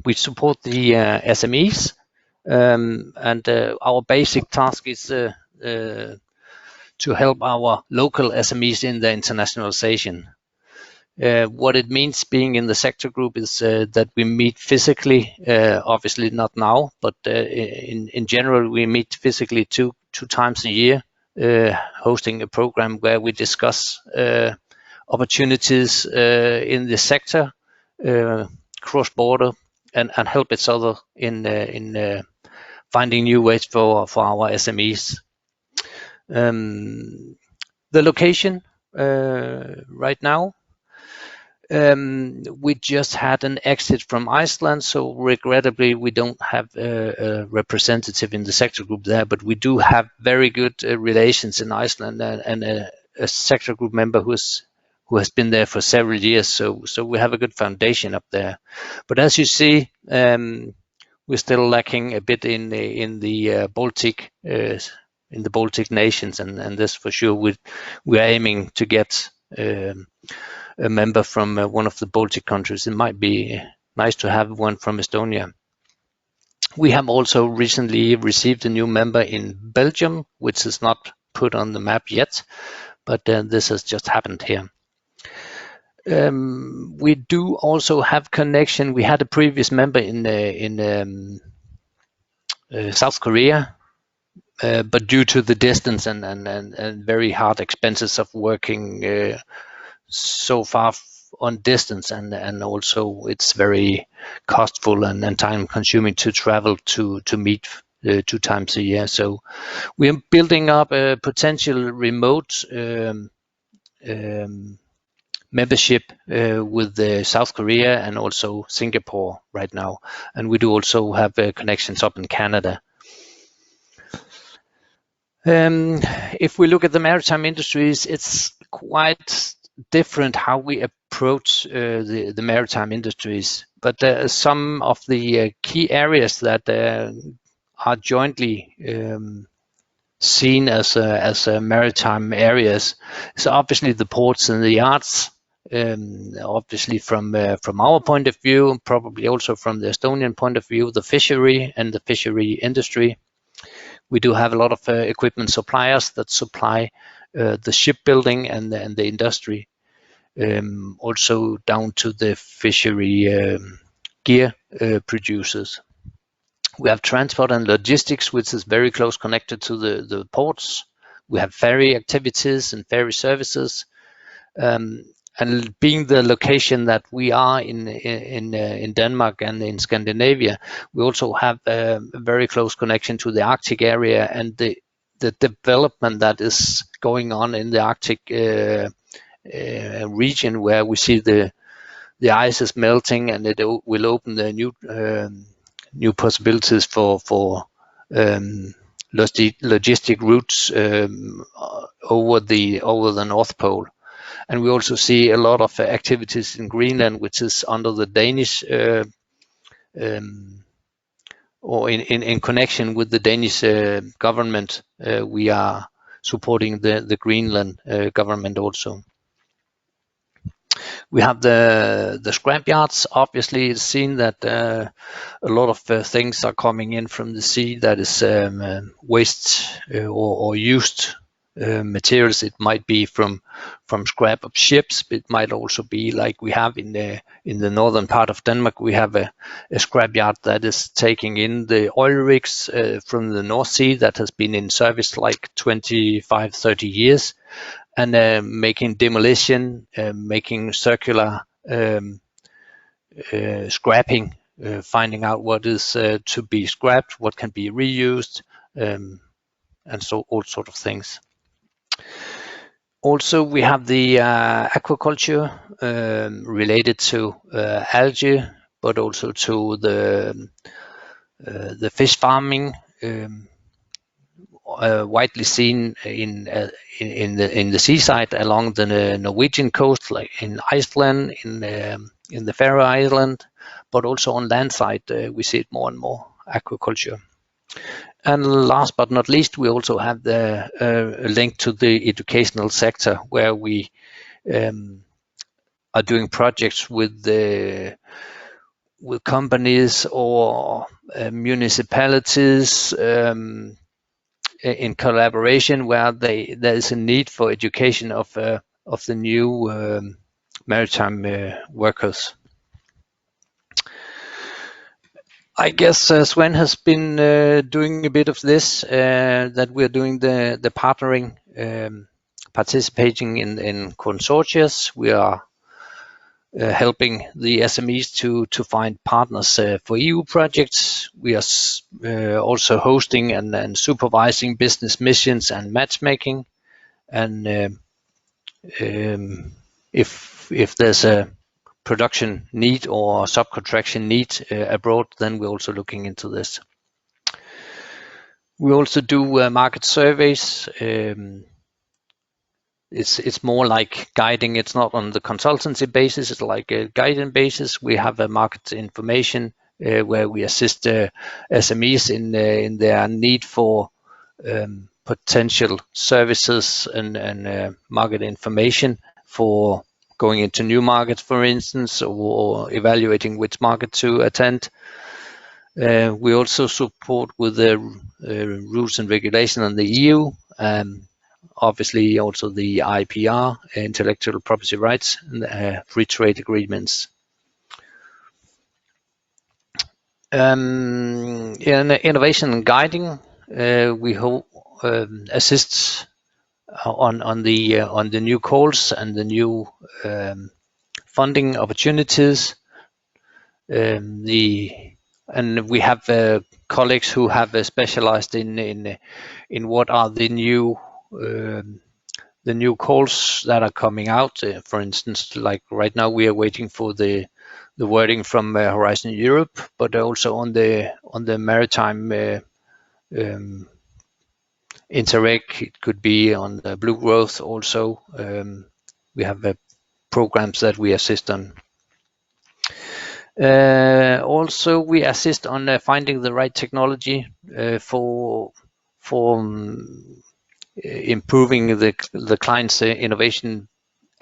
We support the SMEs, and our basic task is to help our local SMEs in their internationalization. What it means being in the sector group is that we meet physically, obviously not now, but in general we meet physically two times a year, hosting a program where we discuss opportunities in the sector, cross-border, and help each other in finding new ways for our SMEs. The location right now, we just had an exit from Iceland, so regrettably we don't have a representative in the sector group there, but we do have very good relations in Iceland, and a sector group member who has been there for several years, so we have a good foundation up there. But as you see, we're still lacking a bit in the Baltic nations, and this for sure we're aiming to get a member from one of the Baltic countries. It might be nice to have one from Estonia. We have also recently received a new member in Belgium, which is not put on the map yet, but this has just happened here. We do also have connection. We had a previous member in South Korea, but due to the distance and very hard expenses of working so far on distance, and also it's very costful and time consuming to travel to meet 2 times a year. So we're building up a potential remote membership with South Korea and also Singapore right now, and we do also have connections up in Canada. If we look at the maritime industries, it's quite different how we approach the maritime industries, but some of the key areas that are jointly seen as maritime areas is obviously the ports and the yards. Obviously from our point of view, probably also from the Estonian point of view, the fishery and the fishery industry. We do have a lot of equipment suppliers that supply the shipbuilding and the industry, also down to the fishery gear producers. We have transport and logistics, which is very close connected to the ports. We have ferry activities and ferry services. And being the location that we are in Denmark and in Scandinavia, we also have a very close connection to the Arctic area and the development that is going on in the Arctic region, where we see the ice is melting, and it will open the new possibilities for logistic routes over the North Pole. And we also see a lot of activities in Greenland, which is under the Danish or in connection with the Danish government. We are supporting the Greenland government also. We have the scrapyards. Obviously, it's seen that a lot of things are coming in from the sea that is waste or used materials. It might be from scrap of ships, but it might also be like we have in the northern part of Denmark. We have a scrapyard that is taking in the oil rigs from the North Sea that has been in service like 25-30 years, and making demolition, making circular scrapping finding out what is to be scrapped, what can be reused, and so all sort of things. Also, we have the aquaculture related to algae, but also to the fish farming, widely seen in the seaside along the Norwegian coast, like in Iceland, in the Faroe Island, but also on land side we see it more and more, aquaculture. And last but not least, we also have the link to the educational sector, where we are doing projects with companies or municipalities in collaboration, where there is a need for education of the new maritime workers. I guess Sven has been doing a bit of this, that we're doing the partnering, participating in consortia. We are helping the SMEs to find partners for EU projects. We are also hosting and supervising business missions and matchmaking. And if there's a production need or subcontraction need abroad, then we're also looking into this. We also do market surveys. It's more like guiding. It's not on the consultancy basis. It's like a guiding basis. We have a market information where we assist SMEs in their need for potential services and market information for going into new markets, for instance, or evaluating which market to attend. We also support with the rules and regulation on the EU, obviously also the IPR, intellectual property rights, and free trade agreements. In innovation and guiding, we assist on the new calls and the new funding opportunities. And we have colleagues who have specialized in what are the new calls that are coming out. For instance, like right now we are waiting for the wording from Horizon Europe, but also on the maritime Interreg, it could be on the Blue Growth also. We have programs that we assist on. Also, we assist on finding the right technology for improving the client's innovation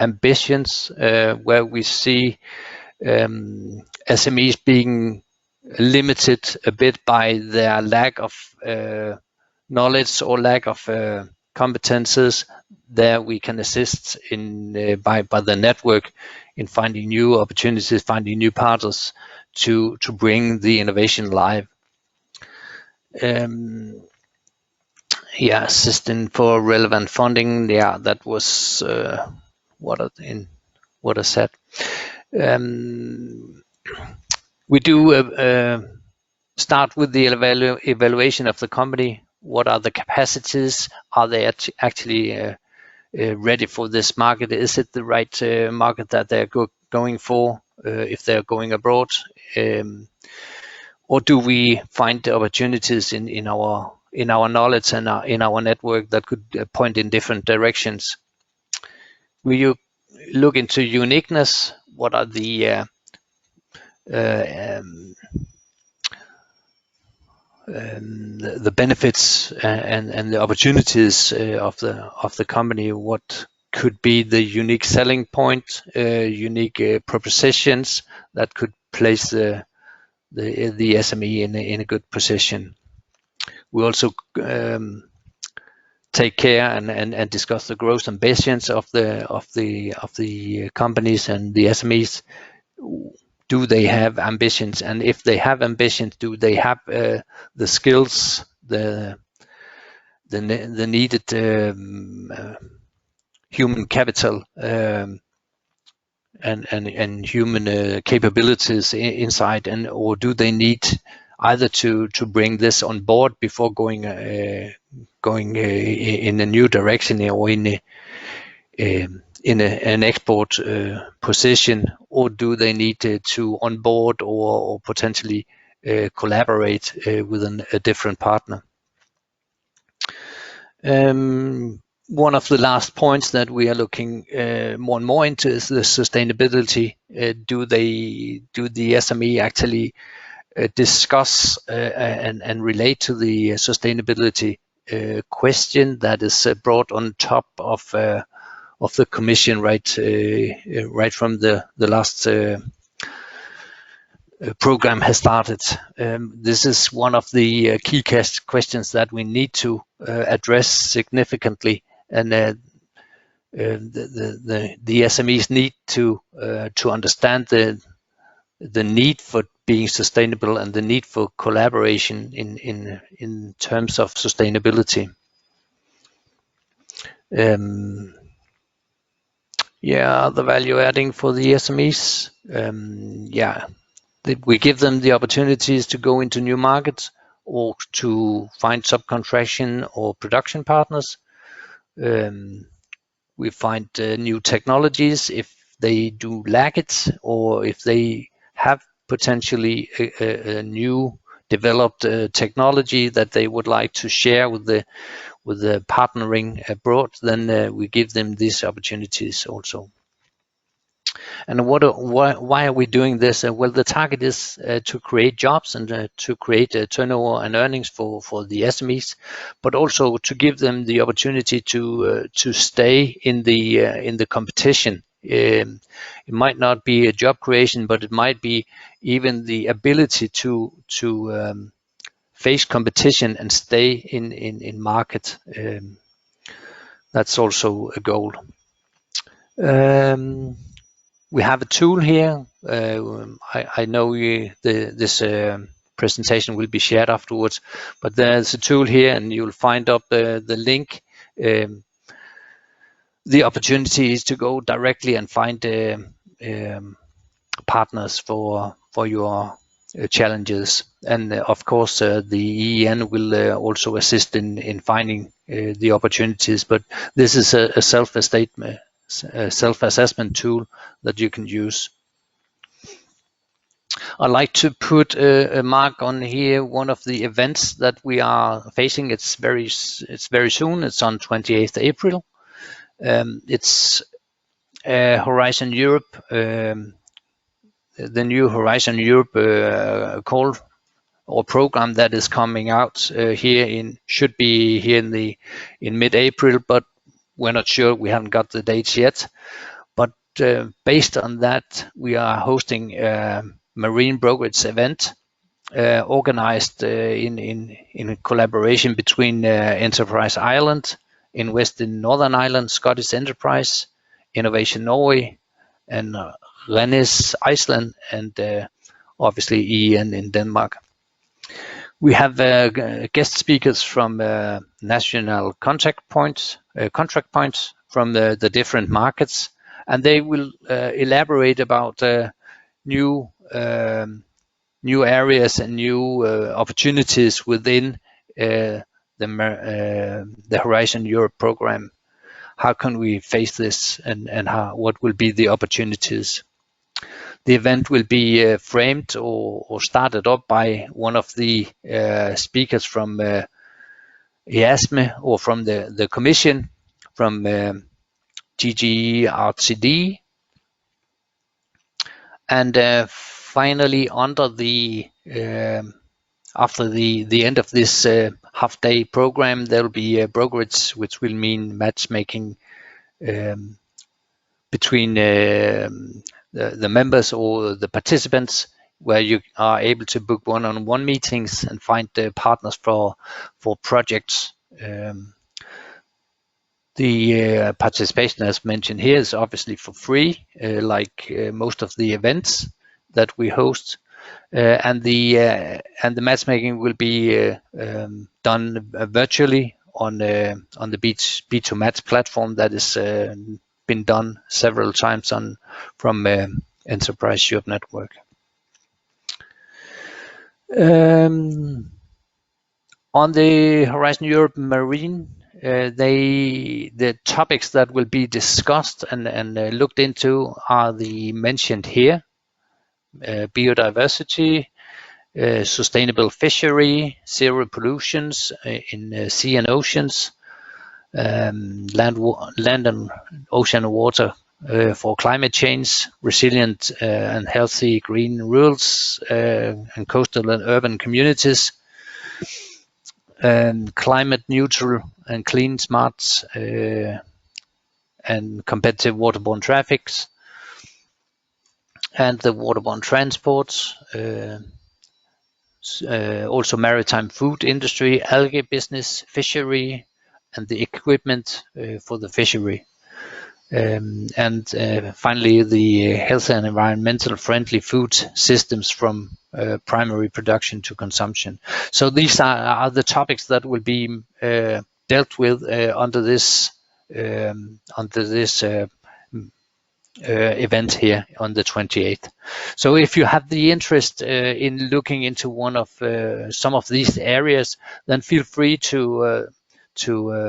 ambitions, where we see SMEs being limited a bit by their lack of knowledge or lack of competences. There we can assist in by the network in finding new opportunities, finding new partners to bring the innovation live. Assisting for relevant funding. Yeah, that was what I said. We do start with the evaluation of the company. What are the capacities? Are they actually ready for this market? Is it the right market that they're going for if they're going abroad? Or do we find opportunities in our knowledge and in our network that could point in different directions? We look into uniqueness. What are the benefits and the opportunities of the company? What could be the unique selling point, unique propositions that could place the SME in a good position? We also take care and discuss the growth ambitions of the companies and the SMEs. Do they have ambitions? And if they have ambitions, do they have the skills, the needed human capital and human capabilities inside, and or do they need either to bring this on board before going in a new direction, or in an export position, or do they need to onboard or potentially collaborate with a different partner? One of the last points that we are looking more and more into is the sustainability. Do the SME actually discuss and relate to the sustainability question that is brought on top of the Commission right from the last program has started. This is one of the key questions that we need to address significantly, and the SMEs need to understand the need for being sustainable and the need for collaboration in terms of sustainability. The value adding for the SMEs. We give them the opportunities to go into new markets or to find subcontraction or production partners. We find new technologies if they do lack it, or if they have potentially a new developed technology that they would like to share with the partnering abroad, then we give them these opportunities also. And why are we doing this? Well, the target is to create jobs and to create turnover and earnings for the SMEs, but also to give them the opportunity to stay in the competition. It might not be a job creation, but it might be even the ability to face competition and stay in market. That's also a goal. We have a tool here. I know this presentation will be shared afterwards, but there's a tool here, and you'll find up the link. The opportunity is to go directly and find partners for your challenges, and of course the EEN will also assist in finding the opportunities. But this is a self-assessment tool that you can use. I like to put a mark on here. One of the events that we are facing, it's very soon. It's on 28th April. It's Horizon Europe, the new Horizon Europe call or program that is coming out should be here in mid-April, but we're not sure. We haven't got the dates yet. But based on that, we are hosting a marine brokerage event organized in collaboration between Enterprise Ireland, Invest in Northern Ireland, Scottish Enterprise, Innovation Norway, and Rennes Iceland, and obviously EEN in Denmark. We have guest speakers from national contract points from the different markets, and they will elaborate about new areas and new opportunities within the Horizon Europe program. How can we face this, and what will be the opportunities? The event will be framed or started up by one of the speakers from EASME or from the Commission, from GGE RCD. And finally, after the end of this half-day program, there will be a brokerage, which will mean matchmaking between the members or the participants, where you are able to book one-on-one meetings and find partners for projects. The participation, as mentioned here, is obviously for free, like most of the events that we host, and the matchmaking will be done virtually on the B2Match platform that is been done several times from Enterprise Europe Network. On the Horizon Europe Marine, the topics that will be discussed and looked into are the mentioned here: biodiversity, sustainable fishery, zero pollutions in sea and oceans, land and ocean water for climate change, resilient and healthy green rurals and coastal and urban communities, climate neutral and clean, smart and competitive waterborne traffics, and the waterborne transports, also maritime food industry, algae business, fishery, and the equipment for the fishery. And finally, the health and environmental friendly food systems from primary production to consumption. So these are the topics that will be dealt with under this event here on the 28th. So if you have the interest in looking into one of some of these areas, then feel free to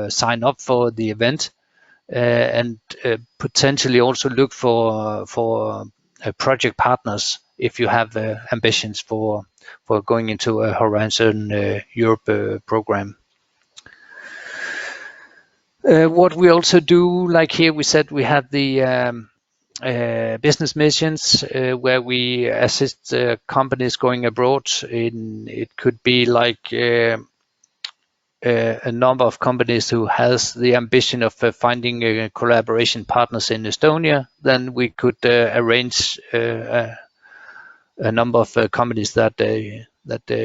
sign up for the event. And potentially also look for project partners if you have ambitions for going into a Horizon Europe program. What we also do, like here we said, we have the business missions where we assist companies going abroad. It could be like a number of companies who has the ambition of finding collaboration partners in Estonia. Then we could arrange a number of companies that they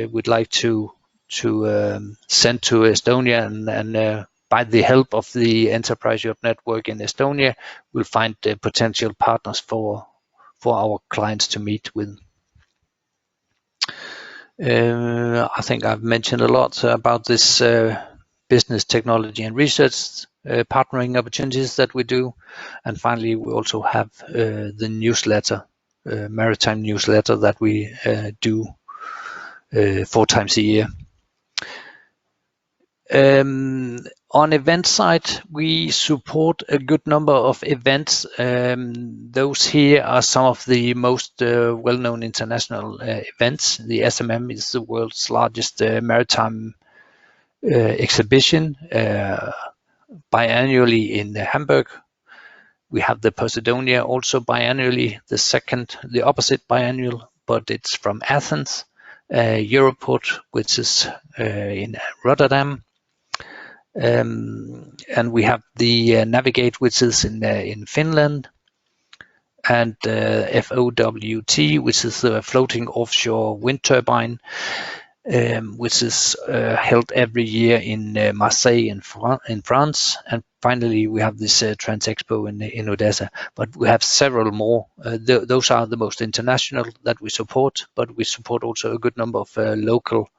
would like to send to Estonia, and by the help of the Enterprise Europe Network in Estonia, we'll find potential partners for our clients to meet with. I think I've mentioned a lot about this business, technology and research partnering opportunities that we do. And finally, we also have the newsletter, maritime newsletter that we do 4 times a year. On event side, we support a good number of events. Those here are some of the most well-known international events. The SMM is the world's largest maritime exhibition, biannually in Hamburg. We have the Posidonia also biannually, the opposite biannual, but it's from Athens. Europort, which is in Rotterdam. And we have the Navigate, which is in Finland, and FOWT, which is the floating offshore wind turbine, which is held every year in Marseille in France. And finally, we have this Transexpo in Odessa. But we have several more. Those are the most international that we support, but we support also a good number of local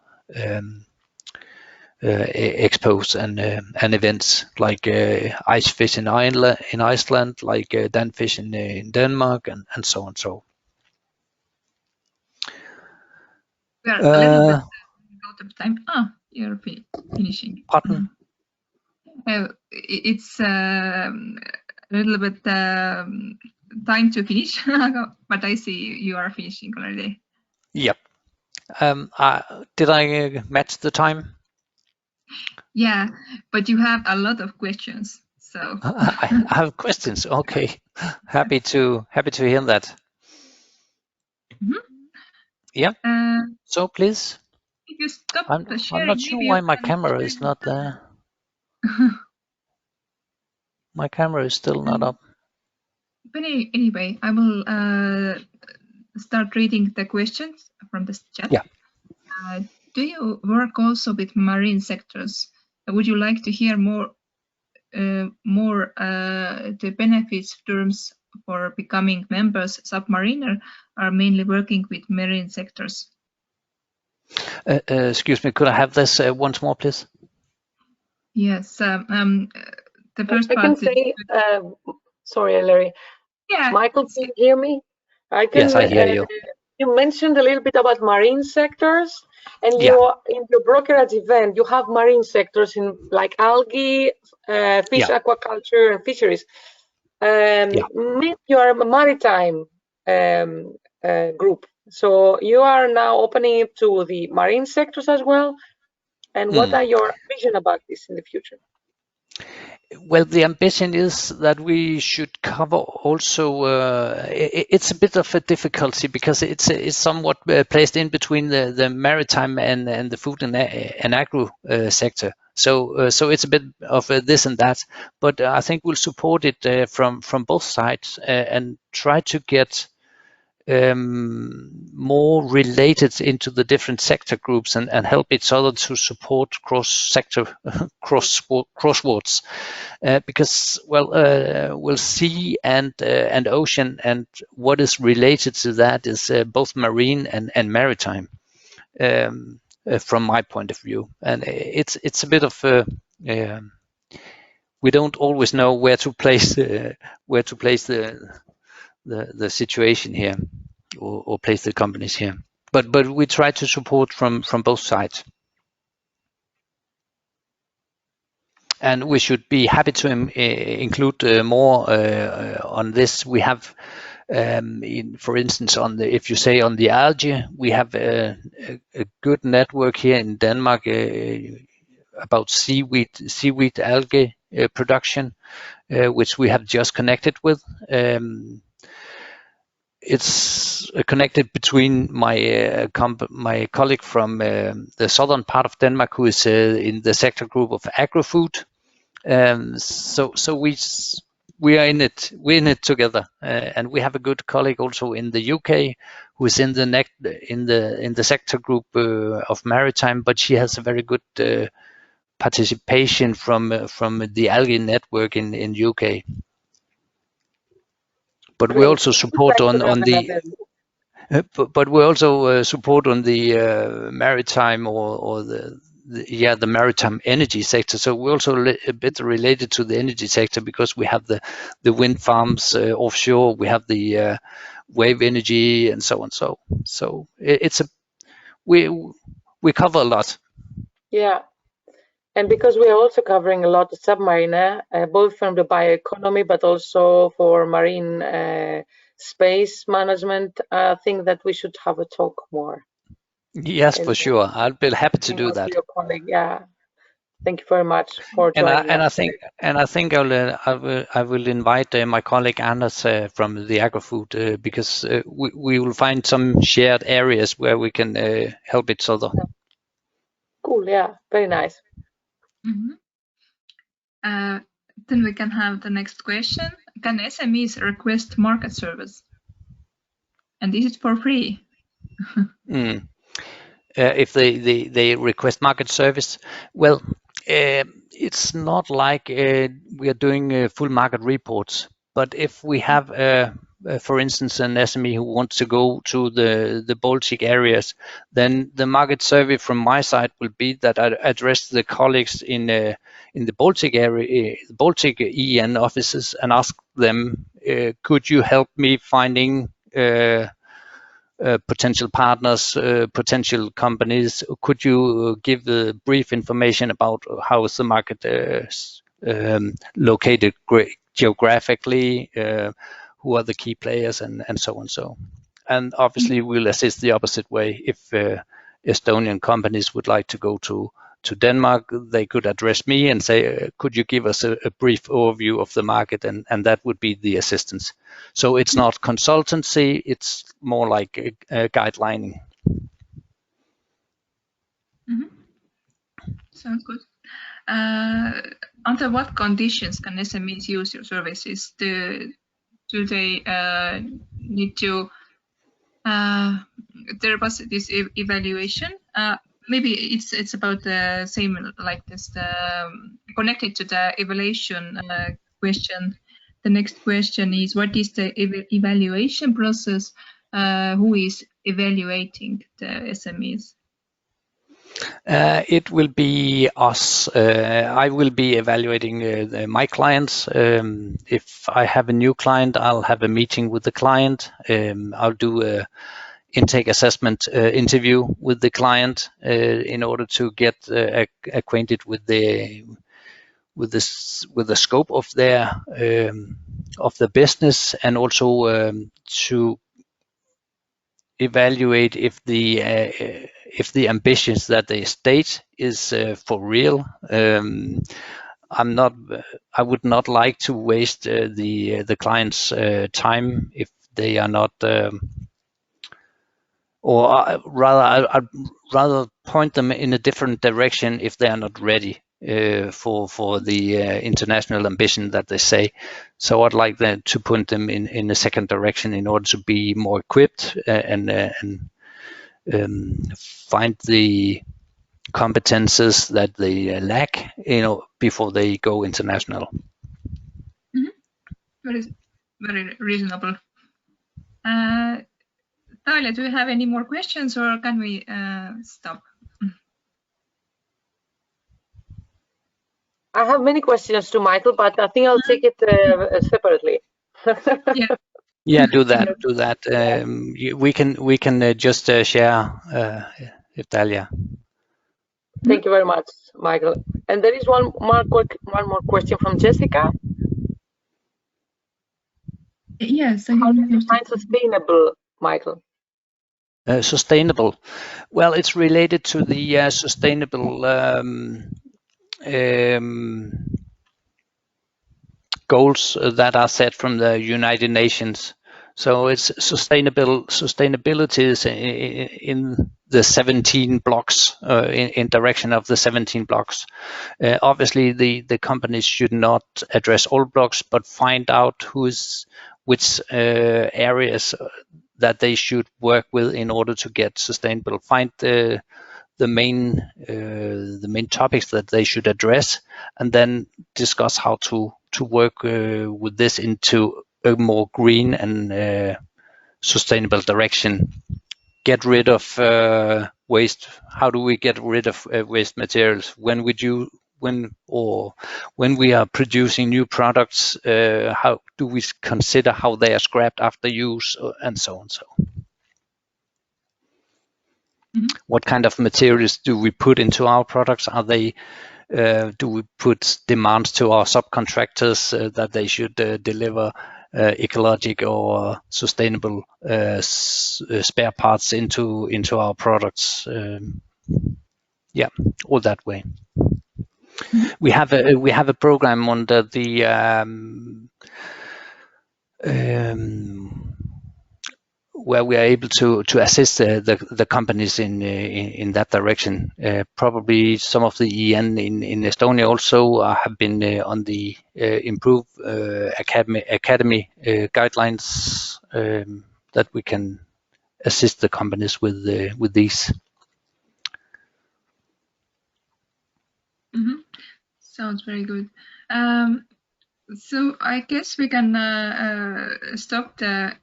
expos and events, like Ice Fish in Iceland, like Danfish in Denmark, and so on. So we are a little bit out of time. You're finishing. Pardon? It's a little bit time to finish, but I see you are finishing already. Yep. Did I match the time? Yeah, but you have a lot of questions, so I have questions. Okay, happy to hear that. Mm-hmm. Yeah. So please. If you stop sharing, I'm not sure why my camera is not there. My camera is still not up. But anyway, I will start reading the questions from the chat. Yeah. Do you work also with marine sectors? Would you like to hear more the benefits terms for becoming members? SUBMARINER are mainly working with marine sectors. Excuse me, could I have this once more, please? Yes. The first I part can say Sorry, Larry. Yeah. Michael, can you hear me? Yes, I hear you. You mentioned a little bit about marine sectors, and Yeah. in your brokerage event, you have marine sectors in like algae, fish aquaculture, and fisheries. Maybe you are a maritime group, so you are now opening it to the marine sectors as well. And what are your vision about this in the future? Well, the ambition is that we should cover also. It's a bit of a difficulty because it's somewhat placed in between the maritime and the food and agro sector. So it's a bit of this and that. But I think we'll support it from both sides and try to get more related into the different sector groups and help each other to support cross-sector crosswords because we'll sea and ocean, and what is related to that is both marine and maritime from my point of view, and it's a bit of we don't always know where to place the situation here or place the companies here, but we try to support from both sides, and we should be happy to include more on this. We have for instance if you say on the algae, we have a good network here in Denmark about seaweed algae production, which we have just connected with. It's connected between my colleague from the southern part of Denmark, who is in the sector group of agri-food. So we are in it. We're in it together, and we have a good colleague also in the UK who is in the sector group of maritime, but she has a very good participation from the algae network in UK. But we also support on the but we also support on the maritime or the maritime energy sector. So we're also a bit related to the energy sector because we have the wind farms offshore, we have the wave energy and so on. So we cover a lot. Yeah. And because we are also covering a lot of SUBMARINER, both from the bioeconomy, but also for marine space management, I think that we should have a talk more. Yes, for sure. I'll be happy to do that. Your colleague, yeah. Thank you very much for joining us. I think I will invite my colleague Anders from the agri-food because we will find some shared areas where we can help each other. Cool. Yeah. Very nice. Then we can have the next question. Can SMEs request market service? And is it for free? If they request market service, well, it's not like we are doing full market reports. But if we have, for instance, an SME who wants to go to the Baltic areas, then the market survey from my side will be that I address the colleagues in the Baltic area, Baltic EEN offices, and ask them, could you help me finding potential partners, potential companies? Could you give the brief information about how is the market located geographically, who are the key players, and so on. And obviously we'll assist the opposite way. If Estonian companies would like to go to Denmark, they could address me and say, could you give us a brief overview of the market, and that would be the assistance. So it's not consultancy, it's more like guidelining. Sounds good. Under what conditions can SMEs use your services? Do they need to, there was this evaluation, maybe it's about the same like this, connected to the evaluation question. The next question is, what is the evaluation process? Who is evaluating the SMEs? It will be us. I will be evaluating my clients. If I have a new client, I'll have a meeting with the client. I'll do a intake assessment interview with the client in order to get acquainted with the scope of their business, and also to evaluate if the ambitions that they state is for real. I would not like to waste the client's time if they are not, or I'd rather point them in a different direction if they are not ready for the international ambition that they say. So I'd like them to point them in a second direction in order to be more equipped and find the competences that they lack, before they go international. Very, very reasonable. Talia, do you have any more questions, or can we stop? I have many questions to Michael, but I think I'll take it separately. Yeah, do that. Do that. We can just share, Talia. Thank you very much, Michael. And there is one more question from Jessica. Yes. How do you define sustainable, Michael? Sustainable. Well, it's related to the sustainable goals that are set from the United Nations. So it's sustainability is in the 17 blocks, in direction of the 17 blocks. Obviously, the companies should not address all blocks, but find out which areas that they should work with in order to get sustainable. Find the main topics that they should address, and then discuss how to work with this into a more green and sustainable direction. Get rid of waste. How do we get rid of waste materials? When we are producing new products, how do we consider how they are scrapped after use, and so on. What kind of materials do we put into our products? Are they do we put demands to our subcontractors that they should deliver ecological or sustainable spare parts into our products? Yeah, all that way. We have a program under the where we are able to assist the companies in that direction. Probably some of the EEN in Estonia also have been on the Improve Academy guidelines that we can assist the companies with these. Sounds very good. So I guess we can stop the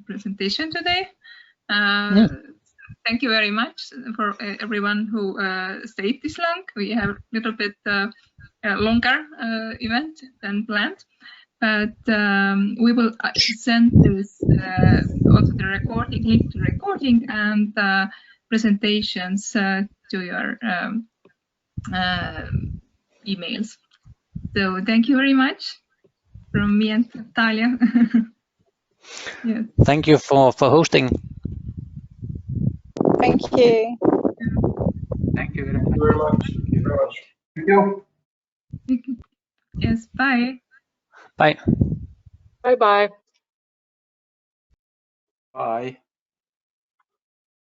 presentation today. Thank you very much for everyone who stayed this long. We have a little bit longer event than planned, but we will send this also the recording, link to recording and presentations to your emails. So thank you very much from me and Talia. Yes. Thank you for hosting. Thank you. Thank you very much. Thank you very much. Thank you. Yes, bye. Bye. Bye-bye. Bye.